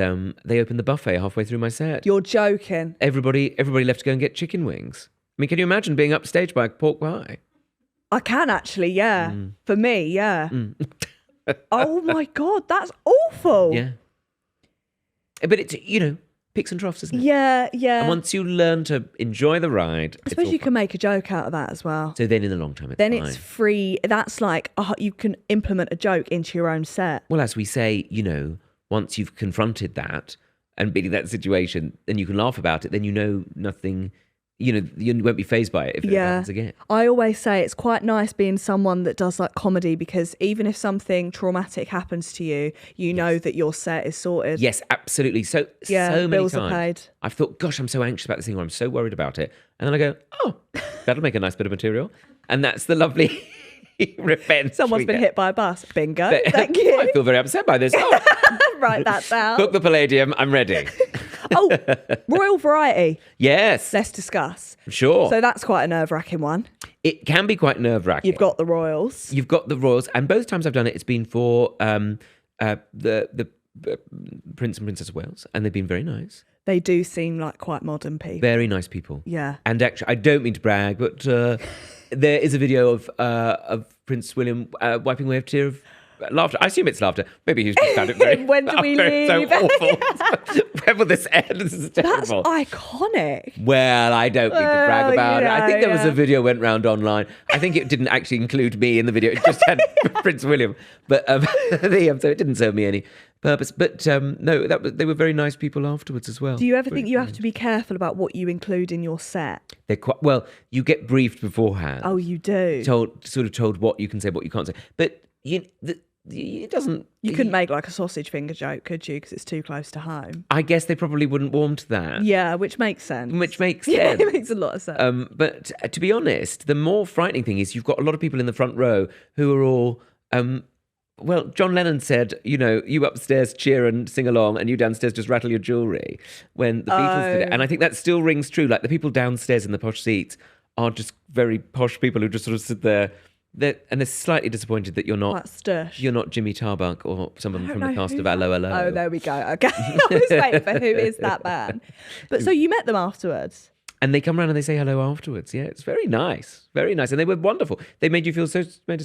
they opened the buffet halfway through my set. You're joking. Everybody left to go and get chicken wings. I mean, can you imagine being upstaged by a pork pie? I can actually, yeah. For me, yeah. Oh my God, that's awful. Yeah. But it's, peaks and troughs, isn't it? Yeah, yeah. And once you learn to enjoy the ride, I suppose you can make a joke out of that as well. So then in the long term, it's free. That's like, you can implement a joke into your own set. Well, as we say, once you've confronted that and been in that situation, then you can laugh about it. Then nothing... you won't be fazed by it if it happens again. I always say it's quite nice being someone that does like comedy, because even if something traumatic happens to you, you know that your set is sorted. Yes, absolutely. So many bills times are paid. I've thought, gosh, I'm so anxious about this thing, or I'm so worried about it. And then I go, oh, that'll make a nice bit of material. And that's the lovely revenge. Someone's been hit by a bus. Bingo. Thank you. I feel very upset by this. Oh. Write that down. Book the Palladium. I'm ready. Oh, Royal Variety. Yes. Let's discuss. Sure. So that's quite a nerve-wracking one. It can be quite nerve-wracking. You've got the Royals. And both times I've done it, it's been for the Prince and Princess of Wales, and they've been very nice. They do seem like quite modern people. Very nice people. Yeah. And actually, I don't mean to brag, but there is a video of Prince William wiping away a tear of laughter. I assume it's laughter. Maybe he's just found it very... When do we leave? So awful. When will this end? This is terrible. That's iconic. Well, I don't need to brag about it. I think there was yeah. a video went round online. I think it didn't actually include me in the video. It just had Prince William. But so it didn't serve me any. purpose. But no, they were very nice people afterwards as well. Do you ever think you have to be careful about what you include in your set? They're quite well. You get briefed beforehand. Oh, you do. Told what you can say, what you can't say. But it doesn't. You couldn't make like a sausage finger joke, could you? Because it's too close to home. I guess they probably wouldn't warm to that. Yeah, which makes sense. Yeah, it makes a lot of sense. But to be honest, the more frightening thing is you've got a lot of people in the front row who are all. Well, John Lennon said, you upstairs cheer and sing along, and you downstairs just rattle your jewellery when the Beatles did it. And I think that still rings true. Like the people downstairs in the posh seats are just very posh people who just sort of sit there. And they're slightly disappointed that you're not Jimmy Tarbuck or someone from the cast of Hello, Hello. Oh, there we go. Okay. I was waiting for who is that man. But so you met them afterwards? And they come around and they say hello afterwards. Yeah, it's very nice. Very nice. And they were wonderful. They made us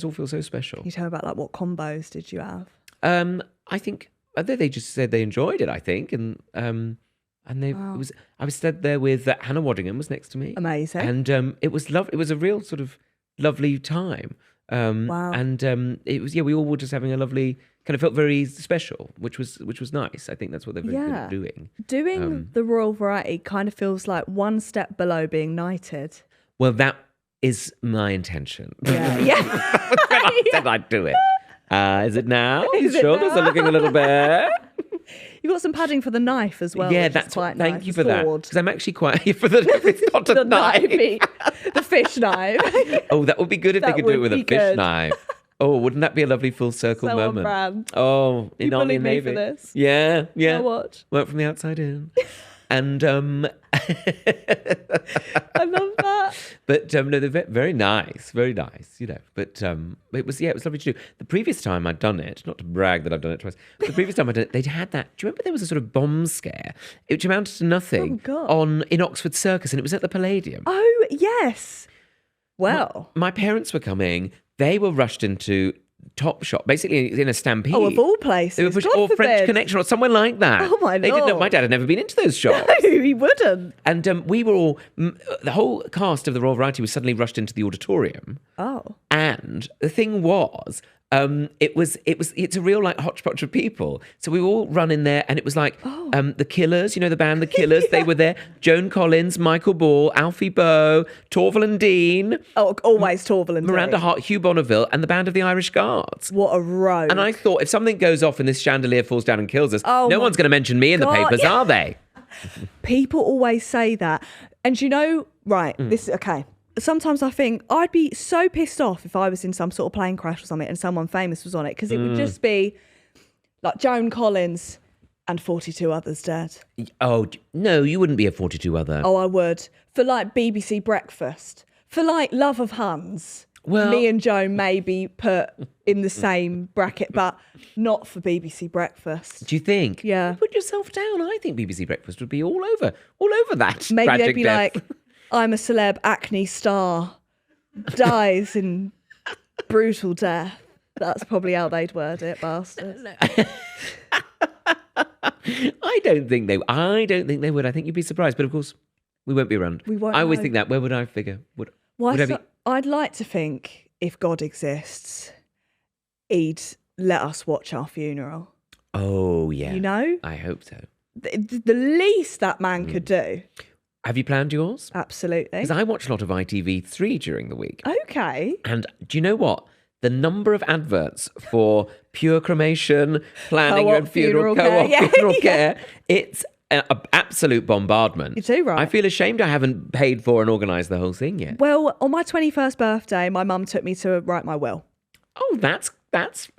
all feel so special. Can you tell me about like what combos did you have? I think they just said they enjoyed it, I think. And I was stood there with Hannah Waddingham was next to me. Amazing. And it was lovely. It was a real sort of lovely time. Wow. And it was, we all were just having a lovely, kind of felt very special, which was nice. I think that's what they're very good at doing. Doing the Royal Variety kind of feels like one step below being knighted. Well, that is my intention. Yeah. I said I'd do it. Is it now? Shoulders are looking a little bare. You've got some padding for the knife as well. Yeah, that's quite thank nice. you for that. Because I'm actually quite for the it's not a knife. The fish knife. Oh, that would be good if they could do it with a fish knife. Oh, wouldn't that be a lovely full circle so moment? On brand. Oh, in you Army bullied and Navy. Me for this. Yeah. I'll watch. Work from the outside in. And I love that. But no, they're very nice, But it was lovely to do. The previous time I'd done it, not to brag that I've done it twice, but the previous time I did it, they'd had that. Do you remember there was a sort of bomb scare, which amounted to nothing in Oxford Circus, and it was at the Palladium. Oh yes. Well, my parents were coming. They were rushed into Topshop, basically in a stampede. Oh, of all places. They were pushed, or French Connection or somewhere like that. Oh, my They didn't know. Lord. My dad had never been into those shops. No, he wouldn't. And we were all, the whole cast of the Royal Variety was suddenly rushed into the auditorium. Oh. And the thing was, it's a real like hodgepodge of people. So we all run in there, and it was like the Killers, the band The Killers. They were there. Joan Collins, Michael Ball, Alfie Boe, Torval and Dean. Oh, always Torval and Miranda Dean. Hart, Hugh Bonneville, and the band of the Irish Guards. What a row. And I thought, if something goes off and this chandelier falls down and kills us, no one's going to mention me in the God, papers, are they? People always say that. And this, okay. Sometimes I think I'd be so pissed off if I was in some sort of plane crash or something and someone famous was on it, because it would just be like Joan Collins and 42 others dead. Oh, no, you wouldn't be a 42 other. Oh, I would. For like BBC Breakfast. For like Love of Huns. Well, me and Joan may be put in the same bracket, but not for BBC Breakfast. Do you think? Yeah. Put yourself down. I think BBC Breakfast would be all over that. Maybe tragic they'd be death. like, I'm a celeb acne star, dies in brutal death. That's probably how they'd word it, bastards. I don't think they would. I think you'd be surprised, but of course we won't be around. We won't I always know. think that. Where would I figure? I'd like to think if God exists, he'd let us watch our funeral. Oh yeah. I hope so. The least that man could do. Have you planned yours? Absolutely. Because I watch a lot of ITV3 during the week. Okay. And do you know what? The number of adverts for pure cremation, planning your own funeral, co-op funeral care, it's an absolute bombardment. You do, right? I feel ashamed I haven't paid for and organised the whole thing yet. Well, on my 21st birthday, my mum took me to write my will. Oh, that's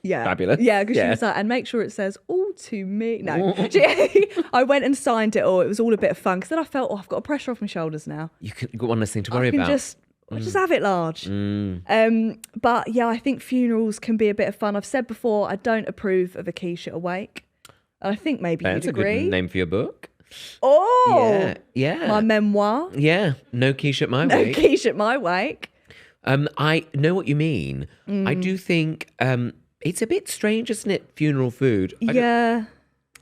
fabulous. Yeah, because she was like, and make sure it says all to me. No, I went and signed it all. It was all a bit of fun, because then I felt, I've got a pressure off my shoulders now. You've got one less thing to worry about. Just have it large. But yeah, I think funerals can be a bit of fun. I've said before, I don't approve of a quiche at a wake. I think maybe That's you'd agree. a good name for your book. Oh, yeah. My memoir. Yeah, no quiche at my No wake. quiche at my wake. I know what you mean. I do think it's a bit strange, isn't it? Funeral food.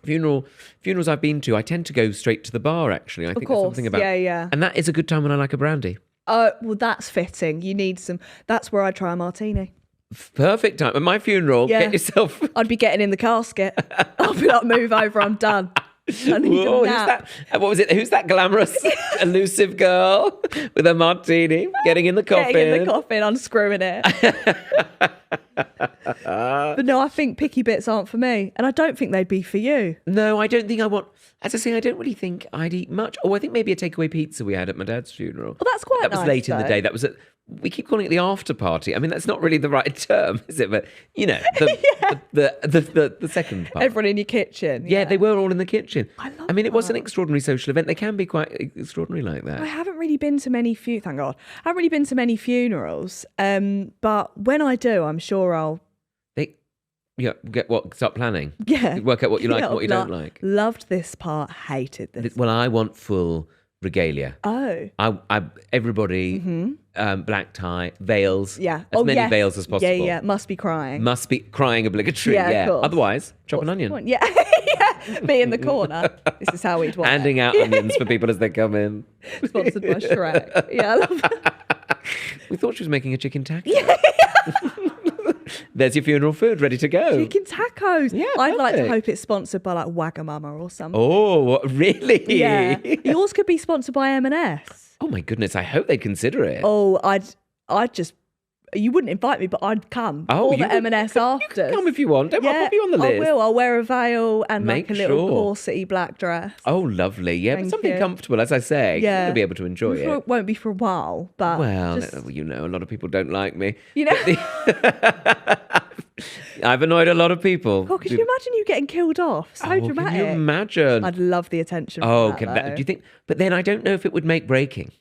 Funerals I've been to, I tend to go straight to the bar. Actually, I think there's something about and that is a good time when I like a brandy. Well, that's fitting. You need some. That's where I try a martini. Perfect time. At my funeral, Yeah. get yourself... I'd be getting in the casket. I'll be like, move over, I'm done. I need Whoa, a who's nap. that? What was it? Who's that glamorous, elusive girl with a martini getting in the coffin? Getting in the coffin, unscrewing it. But no, I think picky bits aren't for me. And I don't think they'd be for you. No, I don't think I want... As I say, I don't really think I'd eat much. Oh, I think maybe a takeaway pizza we had at my dad's funeral. Well, that's quite That was nice, late in the though. day. That was we keep calling it the after party. I mean, that's not really the right term, is it? But, you know, the second part. Everyone in your kitchen. Yeah, they were all in the kitchen. love mean, it was an that. extraordinary social event. They can be quite extraordinary like that. I haven't really been to many thank God. I haven't really been to many funerals. But when I do, I'm sure I'll Start planning. Yeah. Work out what you like Yeah, and what you don't like. Loved this part, hated this. Well, I want full regalia. Oh. Everybody, black tie, veils. Yeah. As many veils as possible. Yeah. Must be crying. Must be crying obligatory. Yeah, Yeah. of course. Otherwise, chop an onion. Point? Yeah. Yeah. Me in the corner. This is how we'd want Handing it. out onions for people as they come in. Sponsored by Shrek. Yeah, I love that. We thought she was making a chicken taco. There's your funeral food ready to go. Chicken tacos. Yeah, I'd like to perfect. hope it's sponsored by like Wagamama or something. Oh, really? Yeah. Yours could be sponsored by M&S. Oh my goodness, I hope they consider it. Oh, I'd just, you wouldn't invite me, but I'd come. Oh, Or the you would- M&S You after. can come if you want. I'll pop you on the list. I will. I'll wear a veil and Make like a little sure. corsety black dress. Oh, lovely. Yeah, but Thank something you. comfortable, as I say. Yeah. You'll be able to enjoy I'm sure it. it won't be for a while, but Well, just, you know, a lot of people don't like me. you know. I've annoyed a lot of people. God, could you imagine you getting killed off? So Oh, dramatic. Can you imagine? I'd love the attention. Oh, from that, do though. you think? But then I don't know if it would make breaking.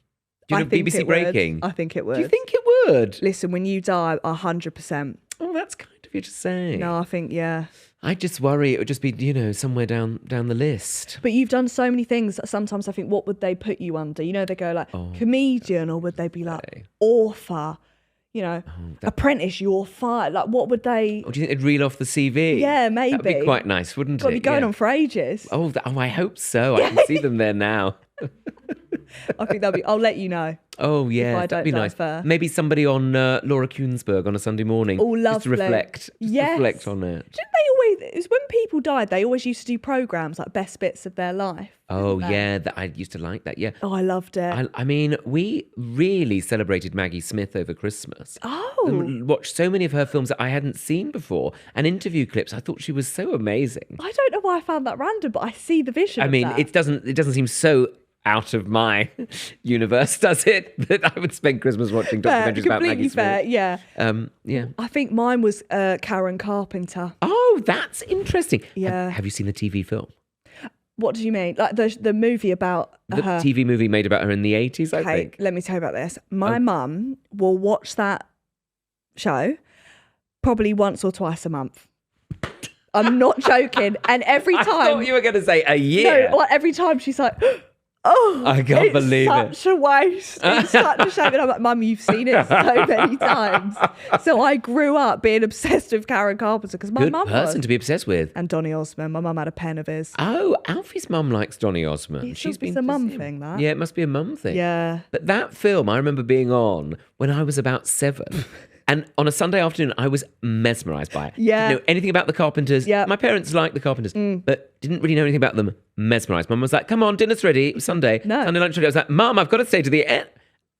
Do you I know think BBC it would. Breaking? I think it would. Do you think it would? Listen, when you die, 100%. Oh, that's kind of you to say. No, I think, yeah. I just worry it would just be, you know, somewhere down the list. But you've done so many things that sometimes I think, what would they put you under? You know, they go like comedian, or would they be like author? You know, apprentice, you're fired. Like, what would they? Or do you think they'd reel off the CV? Yeah, maybe. That would be quite nice, wouldn't Got to it? be going Yeah. on for ages. Oh, I hope so. I can see them there now. I think that'll be. I'll let you know. Oh, yeah, I that'd don't be die nice. first. Maybe somebody on Laura Kuenssberg on a Sunday morning. Oh, Just to lovely. reflect. Yes. Reflect on it. Didn't they always? It was when people died, they always used to do programs like best bits of their life. Oh, didn't they? yeah. I used to like that. Yeah. Oh, I loved it. I mean, we really celebrated Maggie Smith over Christmas. Oh. And watched so many of her films that I hadn't seen before, and interview clips. I thought she was so amazing. I don't know why I found that random, but I see the vision. I of mean, that. it doesn't seem so out of my universe, does it? That I would spend Christmas watching fair, documentaries about completely Maggie fair. Smith. Yeah. Yeah. I think mine was Karen Carpenter. Oh, that's interesting. Yeah. Have you seen the TV film? What do you mean? Like the movie about The her? TV movie made about her in the 80s, I Okay, think. let me tell you about this. My mum will watch that show probably once or twice a month. I'm not joking. And every I time, thought you were going to say a year. no, like every time she's like, oh, I can't believe it. It's such a waste. It's such a shame. And I'm like, Mum, you've seen it so many times. So I grew up being obsessed with Karen Carpenter because my Good mum person was. to be obsessed with. And Donny Osmond. My mum had a pen of his. Oh, Alfie's mum likes Donny Osmond. It's a mum thing, that. Yeah, it must be a mum thing. Yeah. But that film, I remember being on when I was about 7. And on a Sunday afternoon, I was mesmerised by it. Yeah. Didn't know anything about the Carpenters. Yeah. My parents liked the Carpenters, but didn't really know anything about them. Mesmerised. Mum was like, come on, dinner's ready. It was Sunday. No. Sunday lunch ready. I was like, Mum, I've got to stay to the end.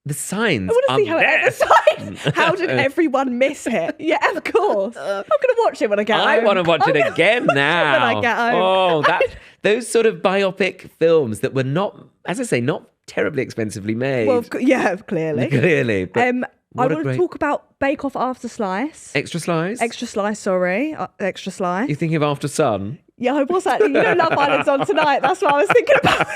The signs I want to are see how it there. exercised. How did everyone miss it? Yeah, of course. I'm going to watch it when I get home. I want to watch I'm it gonna again watch it now. when I get home. Oh, those sort of biopic films that were not, as I say, not terribly expensively made. Well, yeah, clearly. Clearly. But I what a want great... to talk about Bake Off After Slice. Extra Slice? Extra Slice, sorry. Extra Slice. You're thinking of After Sun? Yeah, I was actually. You know, Love Island's on tonight. That's what I was thinking about.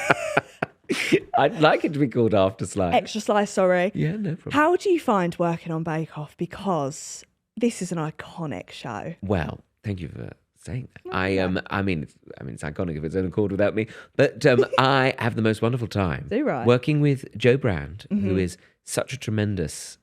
I'd like it to be called After Slice. Extra Slice, sorry. Yeah, no problem. How do you find working on Bake Off? Because this is an iconic show. Well, thank you for saying that. I mean, it's iconic of its own accord without me. But I have the most wonderful time Do right. working with Joe Brand, who is such a tremendous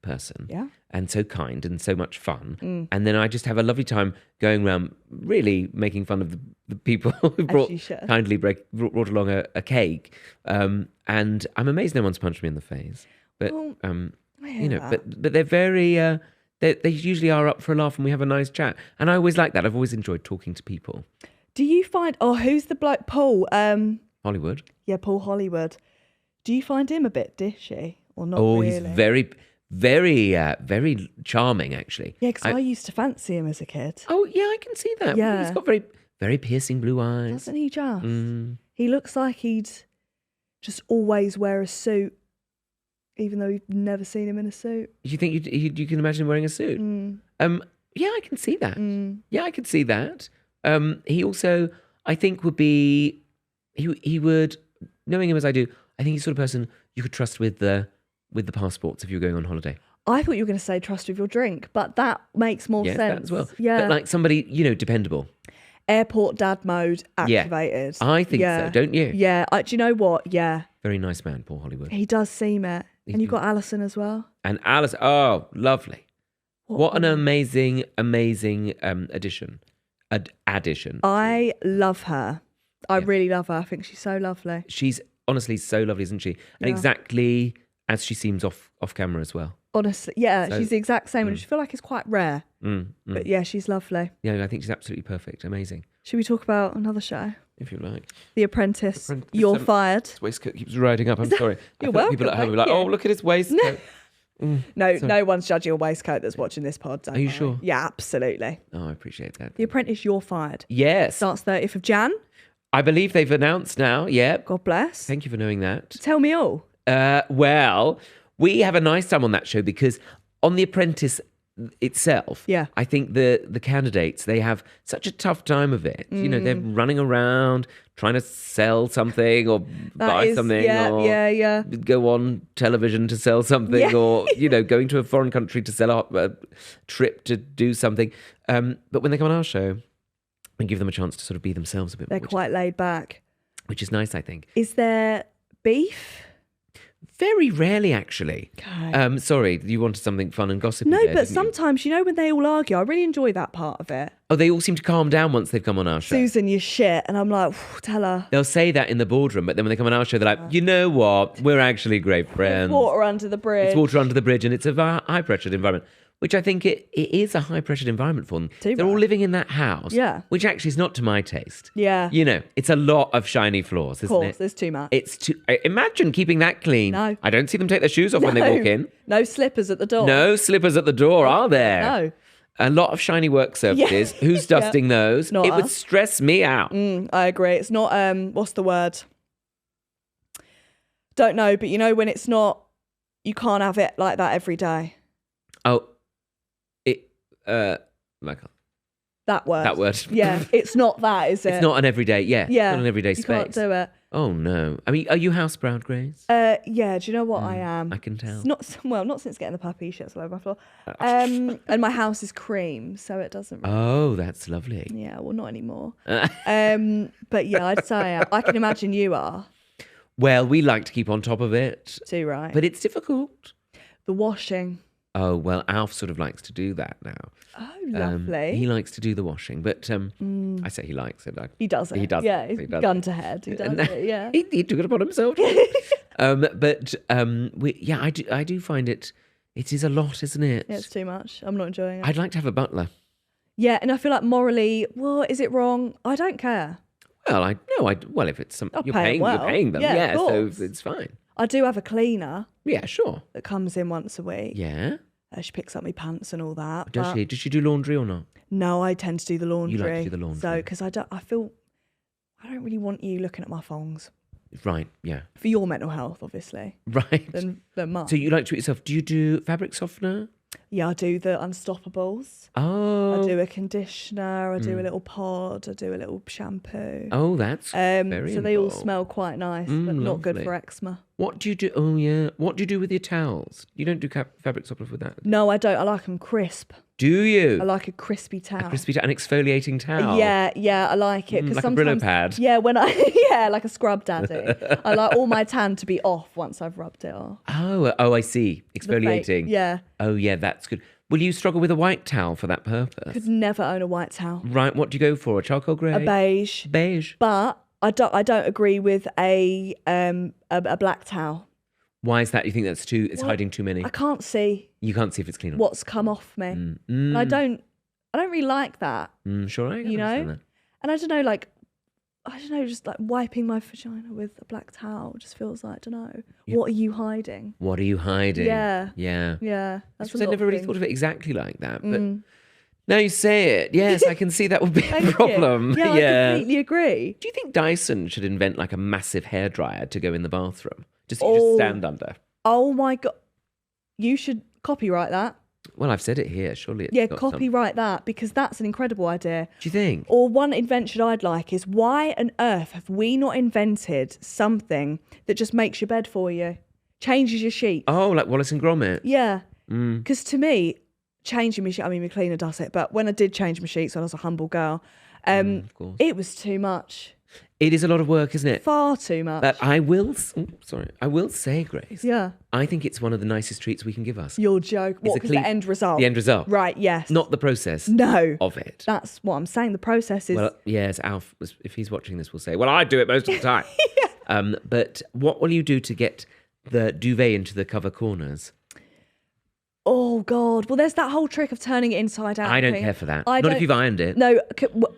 person. Yeah. And so kind and so much fun. And then I just have a lovely time going around really making fun of the people who you should. kindly brought along a cake. And I'm amazed no one's punched me in the face. But, Well, I hear you know, that. but they're very, They usually are up for a laugh and we have a nice chat. And I always like that. I've always enjoyed talking to people. Do you find... Oh, who's the bloke? Paul. Hollywood. Yeah, Paul Hollywood. Do you find him a bit dishy or not Oh, really? he's very, very charming, actually. Yeah, because I used to fancy him as a kid. Oh, yeah, I can see that. Yeah. He's got very, very piercing blue eyes. Doesn't he just? He looks like he'd just always wear a suit, even though you've never seen him in a suit. You think you can imagine him wearing a suit? Yeah, I can see that. Yeah, I can see that. He also, I think, would be... He would, knowing him as I do, I think he's the sort of person you could trust with the passports if you were going on holiday. I thought you were going to say trust with your drink, but that makes more sense. That as well. Yeah. But like somebody, dependable. Airport dad mode activated. Yeah, I think so, don't you? Yeah. Do you know what? Yeah. Very nice man, Paul Hollywood. He does seem it. And you've got Alison as well. And Alice, oh, lovely. What an amazing addition. Addition. I love her. I really love her. I think she's so lovely. She's honestly so lovely, isn't she? And exactly as she seems off camera as well. Honestly, yeah, so, she's the exact same. And I feel like it's quite rare. But yeah, she's lovely. Yeah, I think she's absolutely perfect. Amazing. Should we talk about another show? If you like. The Apprentice. You're fired. His waistcoat keeps riding up. I'm sorry. You're welcome. People at home are like, oh, look at his waistcoat. No one's judging your waistcoat that's watching this pod. Are you sure? Yeah, absolutely. Oh, I appreciate that. The Apprentice, you're fired. Yes. Starts 30th of Jan. I believe they've announced now. Yeah. God bless. Thank you for knowing that. Tell me all. Well, we have a nice time on that show because on The Apprentice itself, I think the candidates, they have such a tough time of it. They're running around trying to sell something or buy something or go on television to sell something or, going to a foreign country to sell a trip to do something. But when they come on our show and give them a chance to sort of be themselves a bit more. They're quite laid back. Which is nice, I think. Is there beef? Very rarely, actually. Okay. Sorry, you wanted something fun and gossipy. No, there, but sometimes, when they all argue, I really enjoy that part of it. Oh, they all seem to calm down once they've come on our show. Susan, you're shit. And I'm like, tell her. They'll say that in the boardroom, but then when they come on our show, they're like, you know what? We're actually great friends. It's water under the bridge. It's water under the bridge, and it's a high-pressured environment. Which I think it is a high-pressured environment for them. They're all living in that house. Yeah. Which actually is not to my taste. Yeah. It's a lot of shiny floors, isn't it? Of course, there's too much. It's too... Imagine keeping that clean. No. I don't see them take their shoes off when they walk in. No slippers at the door. No slippers at the door, are there? No. A lot of shiny work surfaces. Yeah. Who's dusting those? Not it would us. stress me out. I agree. It's not, what's the word? Don't know, but when it's not, you can't have it like that every day. Oh, Michael. That word. That word. Yeah, it's not that, is it? It's not an everyday, it's not an everyday you space. can't do it. Oh, no. I mean, are you house-proud, Grace? Yeah, do you know what I am? I can tell. It's not since getting the puppy shits all over my floor. And my house is cream, so it doesn't really... Oh, that's lovely. Yeah, well, not anymore. But yeah, I'd say I can imagine you are. Well, we like to keep on top of it. Too right. But it's difficult. The washing. Oh, well, Alf sort of likes to do that now. Oh, lovely. He likes to do the washing, but I say he likes it. He does it. He does yeah, it. he's gun to head. He does it, yeah. He took it upon himself. I do find it is a lot, isn't it? Yeah, it's too much. I'm not enjoying it. I'd like to have a butler. Yeah, and I feel like morally, well, is it wrong? I don't care. Well, if it's something you're pay paying them, yeah, so it's fine. I do have a cleaner. Yeah, sure. That comes in once a week. Yeah. She picks up my pants and all that. Does she? Does she do laundry or not? No, I tend to do the laundry. You like to do the laundry. So, because I don't really want you looking at my thongs. Right, yeah. For your mental health, obviously. Right. Than mine. So you like to do it yourself. Do you do fabric softener? Yeah, I do the Unstoppables. Oh. I do a conditioner. I do a little pod. I do a little shampoo. Oh, that's very so they all smell quite nice, but not good lovely. for eczema. What do you do? Oh, yeah. What do you do with your towels? You don't do fabric softener with that? No, I don't. I like them crisp. Do you? I like a crispy towel. An exfoliating towel? Yeah, I like it. Like a Brillo pad? Yeah, like a scrub daddy. I like all my tan to be off once I've rubbed it off. Oh, I see. Exfoliating. Yeah. Oh, yeah, that's good. Will you struggle with a white towel for that purpose? Could never own a white towel. Right, what do you go for? A charcoal grey? A beige. Beige. But I don't agree with a black towel. Why is that? You think that's it's hiding too many? I can't see You can't see if it's clean or not. what's come off me. And I don't really like that. Sure, I You know? understand that. And I don't know, just like wiping my vagina with a black towel just feels like, I don't know. What are you hiding? What are you hiding? Yeah. Yeah. Yeah. That's I never really thought of it exactly like that. But now you say it. Yes, I can see that would be a problem. Yeah, I completely agree. Do you think Dyson should invent like a massive hairdryer to go in the bathroom? Just stand under. Oh my God. You should copyright that. Well, I've said it here. Surely it's got copyright that, because that's an incredible idea. Do you think? Or one invention I'd like is, why on earth have we not invented something that just makes your bed for you? Changes your sheets. Oh, like Wallace and Gromit. Yeah. Because to me, changing my sheets, I mean, my cleaner does it, but when I did change my sheets when I was a humble girl, it was too much. It is a lot of work, isn't it? Far too much. But I will say, Grace. Yeah. I think it's one of the nicest treats we can give us. You're joking. What, because the end result? The end result. Right, yes. Not the process of it. That's what I'm saying. The process is... Well, yes, Alf, if he's watching this, will say, well, I do it most of the time. Yeah. But what will you do to get the duvet into the cover corners? Oh, God. Well, there's that whole trick of turning it inside out. I don't care for that. Not if you've ironed it. No.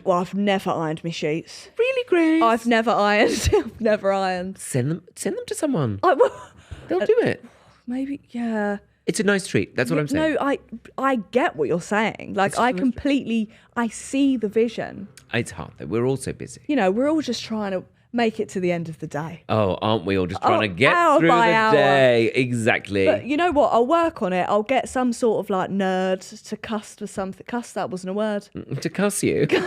Well, I've never ironed my sheets. Really, Grace? I've never ironed. I've never ironed. Send them to someone. They'll do it. Maybe, yeah. It's a nice treat. That's what I'm saying. No, I get what you're saying. Like, I see the vision. It's hard, though. We're all so busy. You know, we're all just trying to make it to the end of the day. Oh, aren't we all just trying to get hour through by the hour. day? Exactly. But you know what? I'll work on it. I'll get some sort of like nerd to cuss for something. Cuss, that wasn't a word. To cuss you? I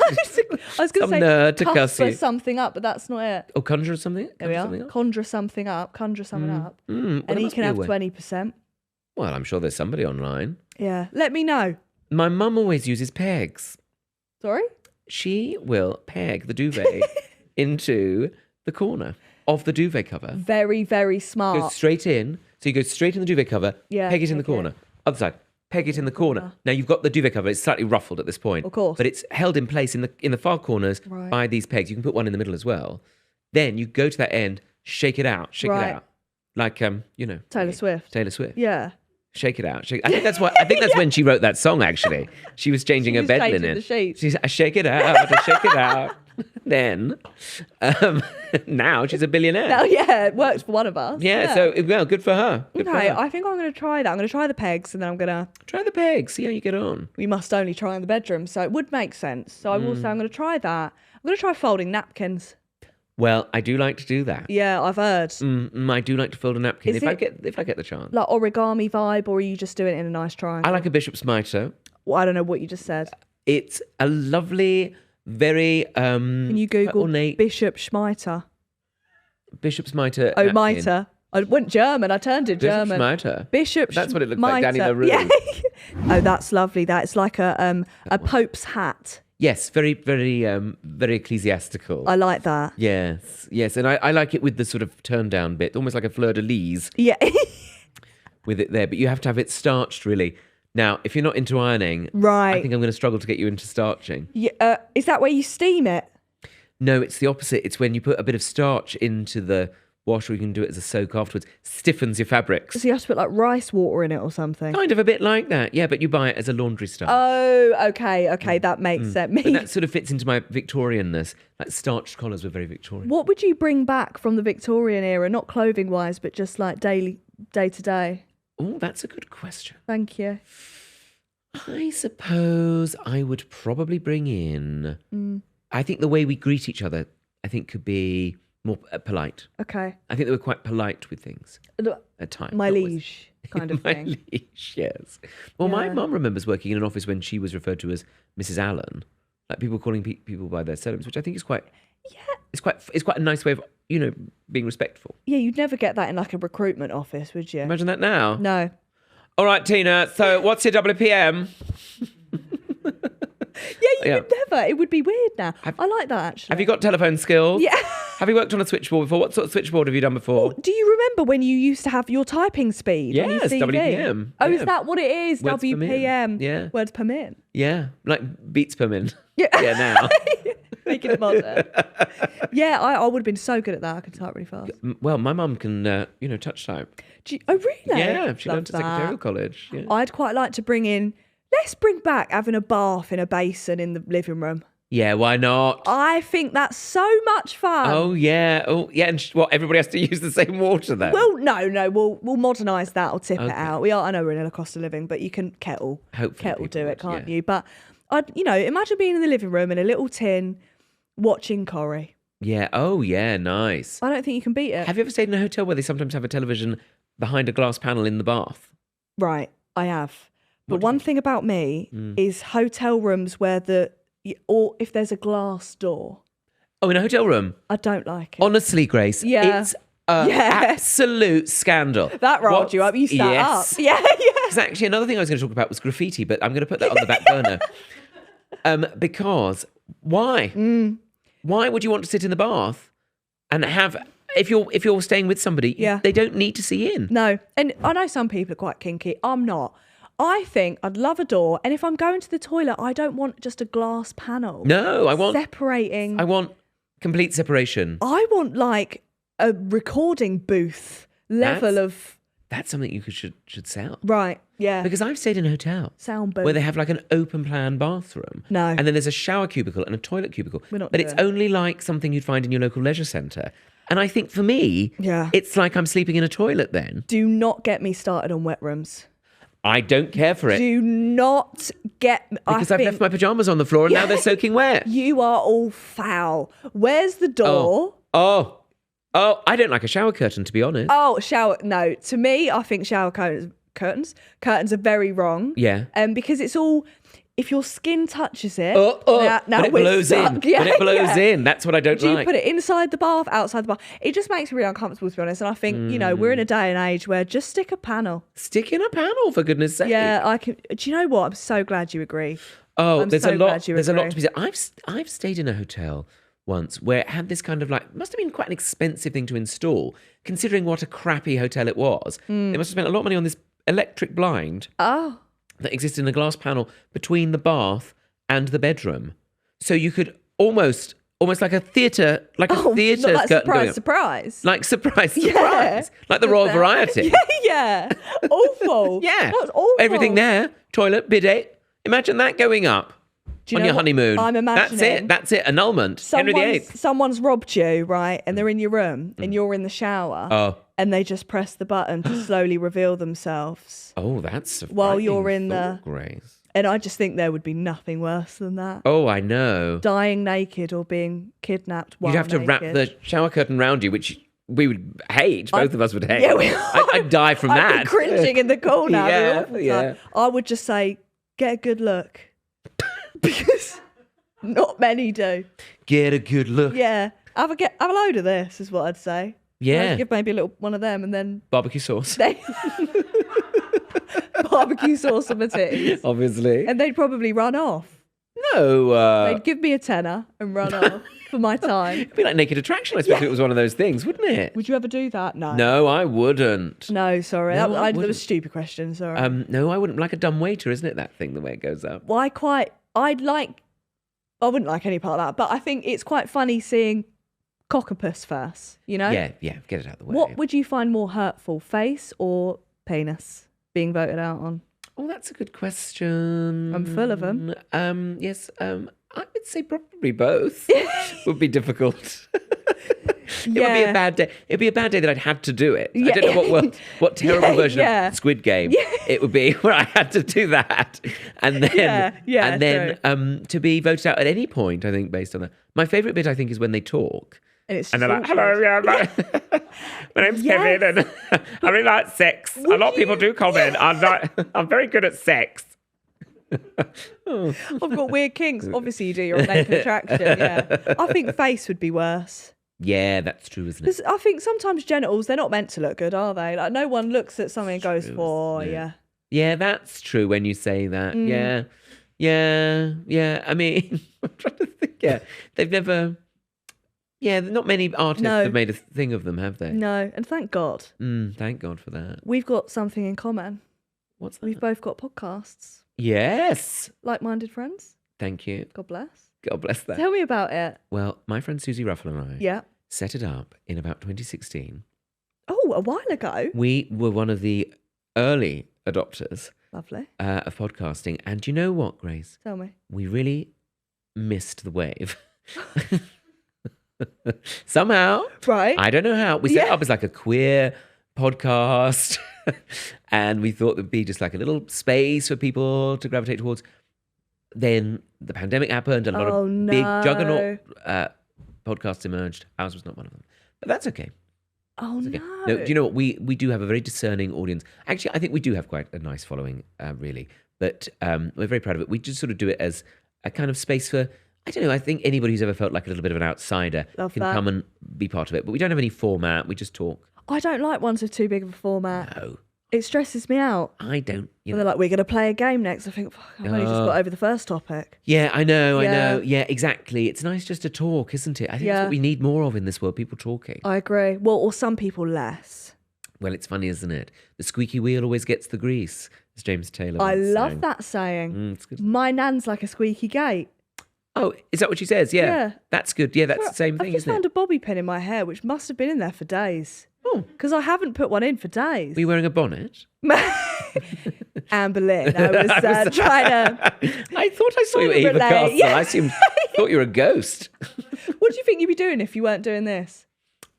was going to say nerd to cuss you. for something up, but that's not it. Oh, conjure something? There we are. Conjure something up. Conjure something up. Well, and he can have 20%. Well, I'm sure there's somebody online. Yeah. Let me know. My mum always uses pegs. Sorry? She will peg the duvet into the corner of the duvet cover. Very, very smart. Go straight in. So you go straight in the duvet cover, peg it in the corner. Other side, peg it in the corner. Now you've got the duvet cover. It's slightly ruffled at this point. Of course. But it's held in place in the far corners by these pegs. You can put one in the middle as well. Then you go to that end, shake it out. Like, Taylor Swift. Yeah. Shake it out. I think that's when she wrote that song, actually. She was changing her bed linen. She's I shake it out, I shake it out. Then, now she's a billionaire. Oh, yeah, it works for one of us. Yeah. So, well, good for her. Good for her. I think I'm going to try that. I'm going to try the pegs, and then I'm going to... Try the pegs, see how you get on. We must only try in the bedroom, so it would make sense. So I will say I'm going to try that. I'm going to try folding napkins. Well, I do like to do that. Yeah, I've heard. I do like to fold a napkin if I get the chance. Like origami vibe, or are you just doing it in a nice triangle? I like a bishop's mitre. Well, I don't know what you just said. It's a lovely, very Can you Google ornate Bishop Schmeiter? Bishop's mitre. Oh, mitre. I went German. I turned it German. Mitre. Bishop. That's what it looks like. Danny LaRue. Yeah. Oh, that's lovely. That it's like a Pope's hat. Yes, very, very, very ecclesiastical. I like that. Yes, and I like it with the sort of turn down bit, almost like a fleur de lis. Yeah. With it there, but you have to have it starched, really. Now, if you're not into ironing, right, I think I'm going to struggle to get you into starching. Yeah, is that where you steam it? No, it's the opposite. It's when you put a bit of starch into the wash, or you can do it as a soak afterwards. Stiffens your fabrics. So you have to put like rice water in it or something? Kind of a bit like that, yeah, but you buy it as a laundry starch. Oh, okay, that makes sense. But that sort of fits into my Victorianness. Like starched collars were very Victorian. What would you bring back from the Victorian era, not clothing-wise, but just like day to day? Oh, that's a good question. Thank you. I suppose I would probably bring in... I think the way we greet each other, I think could be... more polite. Okay. I think they were quite polite with things at times. My liege kind of thing. My liege, yes. Well, my mum remembers working in an office when she was referred to as Mrs. Allen, like people calling people by their surnames, which I think is quite. Yeah. It's quite a nice way of being respectful. Yeah, you'd never get that in like a recruitment office, would you? Imagine that now. No. All right, Tina. So, what's your WPM? Yeah, you would never. It would be weird now. I like that, actually. Have you got telephone skills? Yeah. Have you worked on a switchboard before? What sort of switchboard have you done before? Do you remember when you used to have your typing speed? Yes, on your CV? WPM. Oh, yeah. is that what it is? Words per WPM. min. Yeah. Words per min. Yeah, like beats per min. Yeah. Yeah, now. Making it modern. Yeah, I would have been so good at that. I could type really fast. Well, my mum can, touch type. Oh, really? Yeah, she Love went to secretarial college. Yeah. I'd quite like to let's bring back having a bath in a basin in the living room. Yeah, why not? I think that's so much fun. Oh, yeah. And everybody has to use the same water then? Well, no, we'll modernise that or tip it out. I know we're in a cost of living, but you can kettle do it, can't you? But imagine being in the living room in a little tin watching Corrie. Yeah. Oh, yeah. Nice. I don't think you can beat it. Have you ever stayed in a hotel where they sometimes have a television behind a glass panel in the bath? Right, I have. But one thing about me is hotel rooms where or if there's a glass door. Oh, in a hotel room? I don't like it. Honestly, Grace, it's absolute scandal. That riled you up. You sat up. Yeah. Because actually, another thing I was going to talk about was graffiti, but I'm going to put that on the back burner. Because why? Why would you want to sit in the bath and have... If you're staying with somebody, they don't need to see in. No. And I know some people are quite kinky. I'm not. I think I'd love a door, and if I'm going to the toilet, I don't want just a glass panel. No, I want separating. I want complete separation. I want like a recording booth level of. That's something you should sell. Right, yeah. Because I've stayed in a hotel. Sound booth. Where they have like an open plan bathroom. No. And then there's a shower cubicle and a toilet cubicle. But it's only like something you'd find in your local leisure centre. And I think for me, it's like I'm sleeping in a toilet then. Do not get me started on wet rooms. I don't care for it. Do not get... Because I've left my pyjamas on the floor and now they're soaking wet. You are all foul. Where's the door? Oh, I don't like a shower curtain, to be honest. Oh, shower... No, to me, I think shower curtains are very wrong. Yeah. Because it's all... If your skin touches it... Now it blows in. Yeah, when it blows in. That's what I don't like. Do you put it inside the bath, outside the bath? It just makes me really uncomfortable, to be honest. And I think, we're in a day and age where just stick a panel. Stick in a panel, for goodness sake. Yeah, I can... Do you know what? I'm so glad you agree. Oh, there's a lot to be said. I've stayed in a hotel once where it had this kind of like... Must have been quite an expensive thing to install, considering what a crappy hotel it was. They must have spent a lot of money on this electric blind. Oh. That existed in a glass panel between the bath and the bedroom. So you could almost like a theatre, like curtain. Surprise. Like surprise. Like the Royal Variety. Yeah. Awful. Yeah. That's awful. Everything there, toilet, bidet. Imagine that going up on your honeymoon. I'm imagining. That's it. Annulment. Henry VIII. Someone's robbed you, right? And they're in your room and you're in the shower. Oh. And they just press the button to slowly reveal themselves. Oh, that's while you're in the Grace. And I just think there would be nothing worse than that. Oh, I know. Dying naked or being kidnapped while You'd have to wrap the shower curtain round you, which we would hate. Both of us would hate. Yeah, I'd die from that. I'd be cringing in the corner. Yeah. I would just say, get a good look. Because not many do. Get a good look. Yeah. Have a load of this is what I'd say. Yeah. I'd give maybe a little one of them and then... Barbecue sauce. Barbecue sauce on my titties. Obviously. And they'd probably run off. No. They'd give me a tenner and run off for my time. It'd be like Naked Attraction, I suppose, if it was one of those things, wouldn't it? Would you ever do that? No. No, I wouldn't. No, sorry. That was a stupid question, sorry. No, I wouldn't. Like a dumb waiter, isn't it, that thing, the way it goes up? Well, I wouldn't like any part of that, but I think it's quite funny seeing cockapus first, you know? Yeah, get it out of the way. What would you find more hurtful, face or penis being voted out on? Oh, that's a good question. I'm full of them. Yes, I would say probably both. Would be difficult. It would be a bad day. It'd be a bad day that I'd had to do it. I don't know what terrible version of Squid Game it would be where I had to do that. And then to be voted out at any point, I think, based on that. My favourite bit, I think, is when they talk. And they're like, hello, my name's Kevin and I really like sex. A lot of people do comment. I'm very good at sex. I've got weird kinks. Obviously you do, you're a naked attraction, yeah. I think face would be worse. Yeah, that's true, isn't it? I think sometimes genitals, they're not meant to look good, are they? Like no one looks at something and goes, oh, yeah. Yeah, that's true when you say that. Yeah. I mean, I'm trying to think. Yeah, they've never... Yeah, not many artists have made a thing of them, have they? No, and thank God. Thank God for that. We've got something in common. What's that? We've both got podcasts. Yes. Like-minded friends. Thank you. God bless. God bless that. Tell me about it. Well, my friend Susie Ruffle and I Yeah. set it up in about 2016. Oh, a while ago. We were one of the early adopters Lovely. of podcasting. And do you know what, Grace? Tell me. We really missed the wave. Somehow. Right. I don't know how. We set it up as like a queer podcast. And we thought there'd be just like a little space for people to gravitate towards. Then the pandemic happened. A lot of big juggernaut podcasts emerged. Ours was not one of them. But that's okay. Oh, Okay. no. No, do you know what? We do have a very discerning audience. Actually, I think we do have quite a nice following, really. But we're very proud of it. We just sort of do it as a kind of space for, I don't know, I think anybody who's ever felt like a little bit of an outsider Love can that. come and be part of it. But we don't have any format. We just talk. I don't like ones with too big of a format. No, It stresses me out. I don't. You When know. they're like, we're going to play a game next. I think, fuck, I've only just got over the first topic. Yeah, I know. Yeah. Yeah, exactly. It's nice just to talk, isn't it? I think that's Yeah. what we need more of in this world, people talking. I agree. Well, or some people less. Well, it's funny, isn't it? The squeaky wheel always gets the grease, as James Taylor I once love sang. that saying. It's good. My nan's like a squeaky gate. Oh, is that what she says? Yeah. Yeah. That's good. Yeah, that's the same I've thing, just isn't found it? a bobby pin in my hair, which must have been in there for days. Oh, Because I haven't put one in for days. were you wearing a bonnet? Anne Boleyn. I was trying to... I thought I saw you at Trying to Eva relate. Castle. Yeah. I thought you were a ghost. What do you think you'd be doing if you weren't doing this?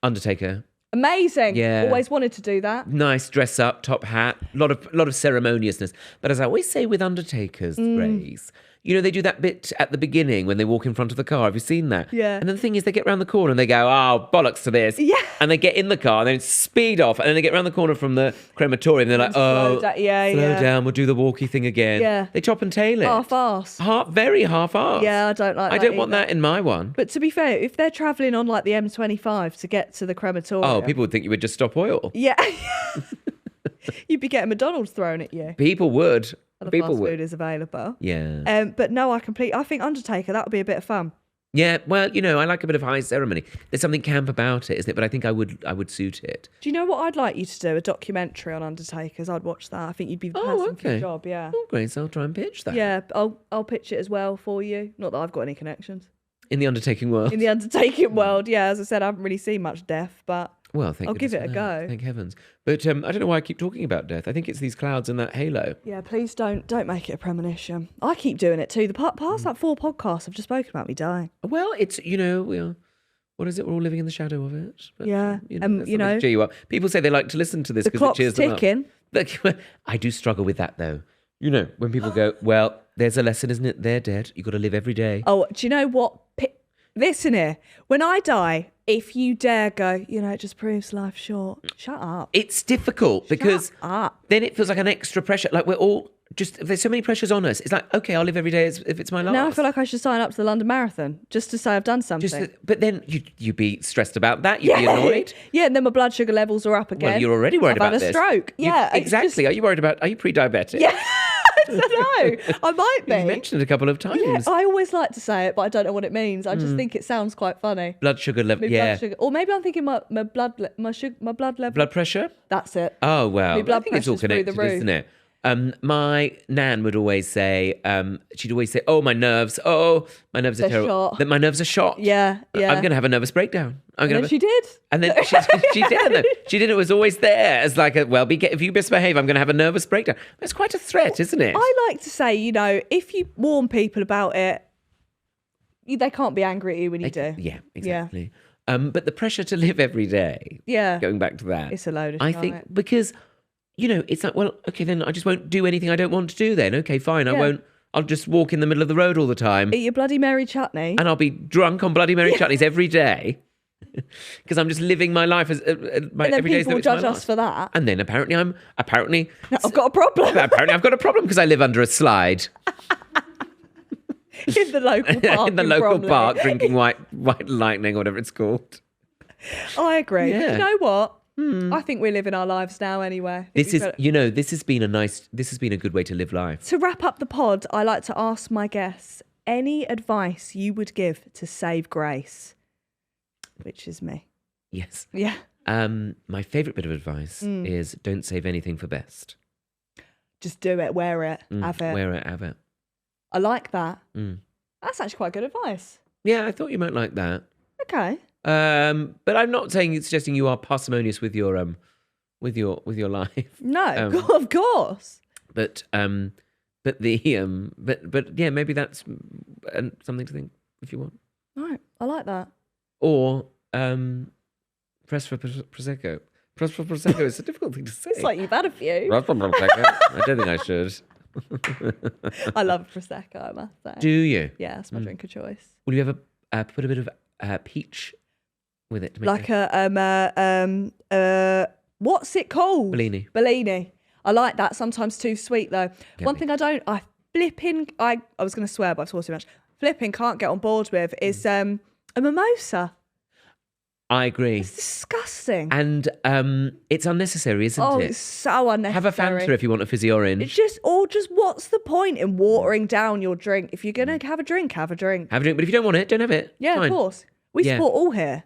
Undertaker. Amazing. Yeah. Always wanted to do that. Nice dress up, top hat, lot of ceremoniousness. But as I always say with undertakers, Grace, you know, they do that bit at the beginning when they walk in front of the car. Have you seen that? Yeah. And then the thing is, they get round the corner and they go, oh, bollocks to this. Yeah. And they get in the car and then speed off. And then they get round the corner from the crematorium and they're like, slow oh, da- yeah, slow yeah. down, we'll do the walkie thing again. Yeah. They chop and tail it. Half-arse. Very half-assed. Yeah, I don't like that I don't want either. that in my one. But to be fair, if they're travelling on like the M25 to get to the crematorium... Oh, people would think you would just stop oil. Yeah. You'd be getting McDonald's thrown at you. People would. Other People fast would. food is available. Yeah. But no, I think Undertaker, that would be a bit of fun. Yeah, well, you know, I like a bit of high ceremony. There's something camp about it, isn't it? But I think I would suit it. Do you know what I'd like you to do? A documentary on Undertakers. I'd watch that. I think you'd be the person for the job, yeah. Oh, great. So I'll try and pitch that. Yeah, I'll pitch it as well for you. Not that I've got any connections. In the undertaking world. In the undertaking world, yeah, as I said, I haven't really seen much death, but Well, thank I'll give goodness it a for that. go. Thank heavens. But I don't know why I keep talking about death. I think it's these clouds and that halo. yeah, please don't make it a premonition. I keep doing it too. The past like 4 podcasts I've just spoken about me dying. Well, it's, you know, what is it? We're all living in the shadow of it. But, Yeah, that's you something know, to cheer you up. People say they like to listen to this the because it clock's cheers them up. ticking. Look, I do struggle with that though. You know, when people go, well, there's a lesson, isn't it? They're dead. You've got to live every day. Oh, do you know what? Listen here. When I die, if you dare go, you know, it just proves life short. Shut up. It's difficult because Shut up. then it feels like an extra pressure. Like we're all just, there's so many pressures on us. It's like, okay, I'll live every day as if it's my last. Now I feel like I should sign up to the London Marathon just to say I've done something. But then you'd be stressed about that. You'd be annoyed. Yeah, and then my blood sugar levels are up again. Well, you're already worried I've about had a this. stroke. Yeah, it's exactly. Are you worried about, are you pre-diabetic? Yeah, I don't know. I might be. You mentioned it a couple of times. Yeah, I always like to say it, but I don't know what it means. I just think it sounds quite funny. Blood sugar level. My blood sugar, or maybe I'm thinking my blood level. Blood pressure? That's it. Oh, well. My blood I think it's all pressure's through the connected, roof. isn't it? My nan would always say, she'd always say, oh, my nerves. Oh, my nerves are They're terrible. shot. That my nerves are shot. Yeah, yeah. I'm going to have a nervous breakdown. And then she did. And then she did. And she did. It was always there as like if you misbehave, I'm going to have a nervous breakdown. That's quite a threat, isn't it? I like to say, you know, if you warn people about it, they can't be angry at you when you do. Yeah, exactly. But the pressure to live every day. Yeah. Going back to that. It's a load of I shit, think isn't it? because, you know, it's like, well, okay, then I just won't do anything I don't want to do then. Okay, fine. I'll just walk in the middle of the road all the time. Eat your Bloody Mary chutney. And I'll be drunk on Bloody Mary chutneys every day. Because I'm just living my life as and then every day. people will judge us for that. And then apparently I've got a problem. apparently I've got a problem because I live under a slide In the local park. in the local Bromley. park drinking white lightning or whatever it's called. I agree. But Yeah. you know what? I think we're living our lives now anyway. This has been a good way to live life. To wrap up the pod, I like to ask my guests any advice you would give to save grace, which is me. Yes. Yeah. My favourite bit of advice is don't save anything for best. Just do it, wear it, have it. Wear it, have it. I like that. That's actually quite good advice. Yeah, I thought you might like that. Okay. But I'm not suggesting you are parsimonious with your life. No, of course. But yeah, maybe that's something to think if you want. Right, I like that. Or press for prosecco. Press for prosecco is a difficult thing to say. It's like you've had a few. Press for prosecco. I don't think I should. I love prosecco, I must say. Do you? Yeah, that's my drink of choice. Will you ever put a bit of peach with it to make Like what's it called? Bellini. Bellini. I like that. Sometimes too sweet though. One thing I was going to swear, but I've swore too much. Flipping can't get on board with is a mimosa. I agree. It's disgusting. And it's unnecessary, isn't it? Oh, it's so unnecessary. Have a Fanta if you want a fizzy orange. It's just what's the point in watering down your drink? If you're going to have a drink, have a drink. Have a drink, but if you don't want it, don't have it. Yeah, Fine. of course. We support all here.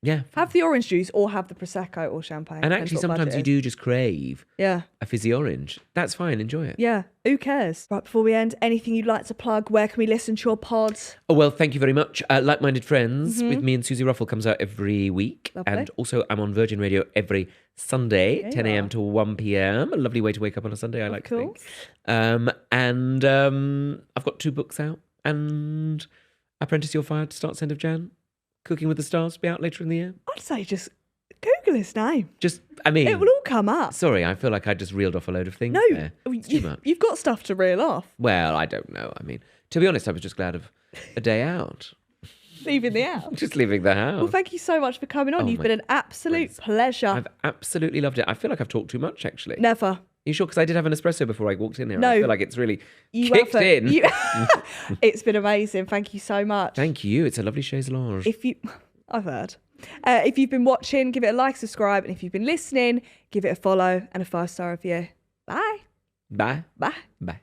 Yeah. Have the orange juice or have the Prosecco or champagne. And actually, sometimes you do just crave a fizzy orange. That's fine. Enjoy it. Yeah. Who cares? Right, before we end, anything you'd like to plug? Where can we listen to your pods? Oh, well, thank you very much. Like-Minded Friends with me and Susie Ruffle comes out every week. Lovely. And also I'm on Virgin Radio every Sunday, 10 a.m. to 1 p.m. A lovely way to wake up on a Sunday, I like to think. And I've got 2 books out. And Apprentice, You're Fired starts end of Jan. Cooking with the Stars will be out later in the year. I'd say just Google his name. It will all come up. Sorry, I feel like I just reeled off a load of things there. It's too much. You've got stuff to reel off. Well, I don't know. I mean, to be honest, I was just glad of a day out. Leaving the house. Just leaving the house. Well, thank you so much for coming on. You've been an absolute pleasure. I've absolutely loved it. I feel like I've talked too much, actually. Never. You sure? Because I did have an espresso before I walked in here. No. I feel like it's really kicked in. It's been amazing. Thank you so much. Thank you. It's a lovely chaise lounge. I've heard. If you've been watching, give it a like, subscribe. And if you've been listening, give it a follow and a 5-star review. Bye. Bye. Bye. Bye.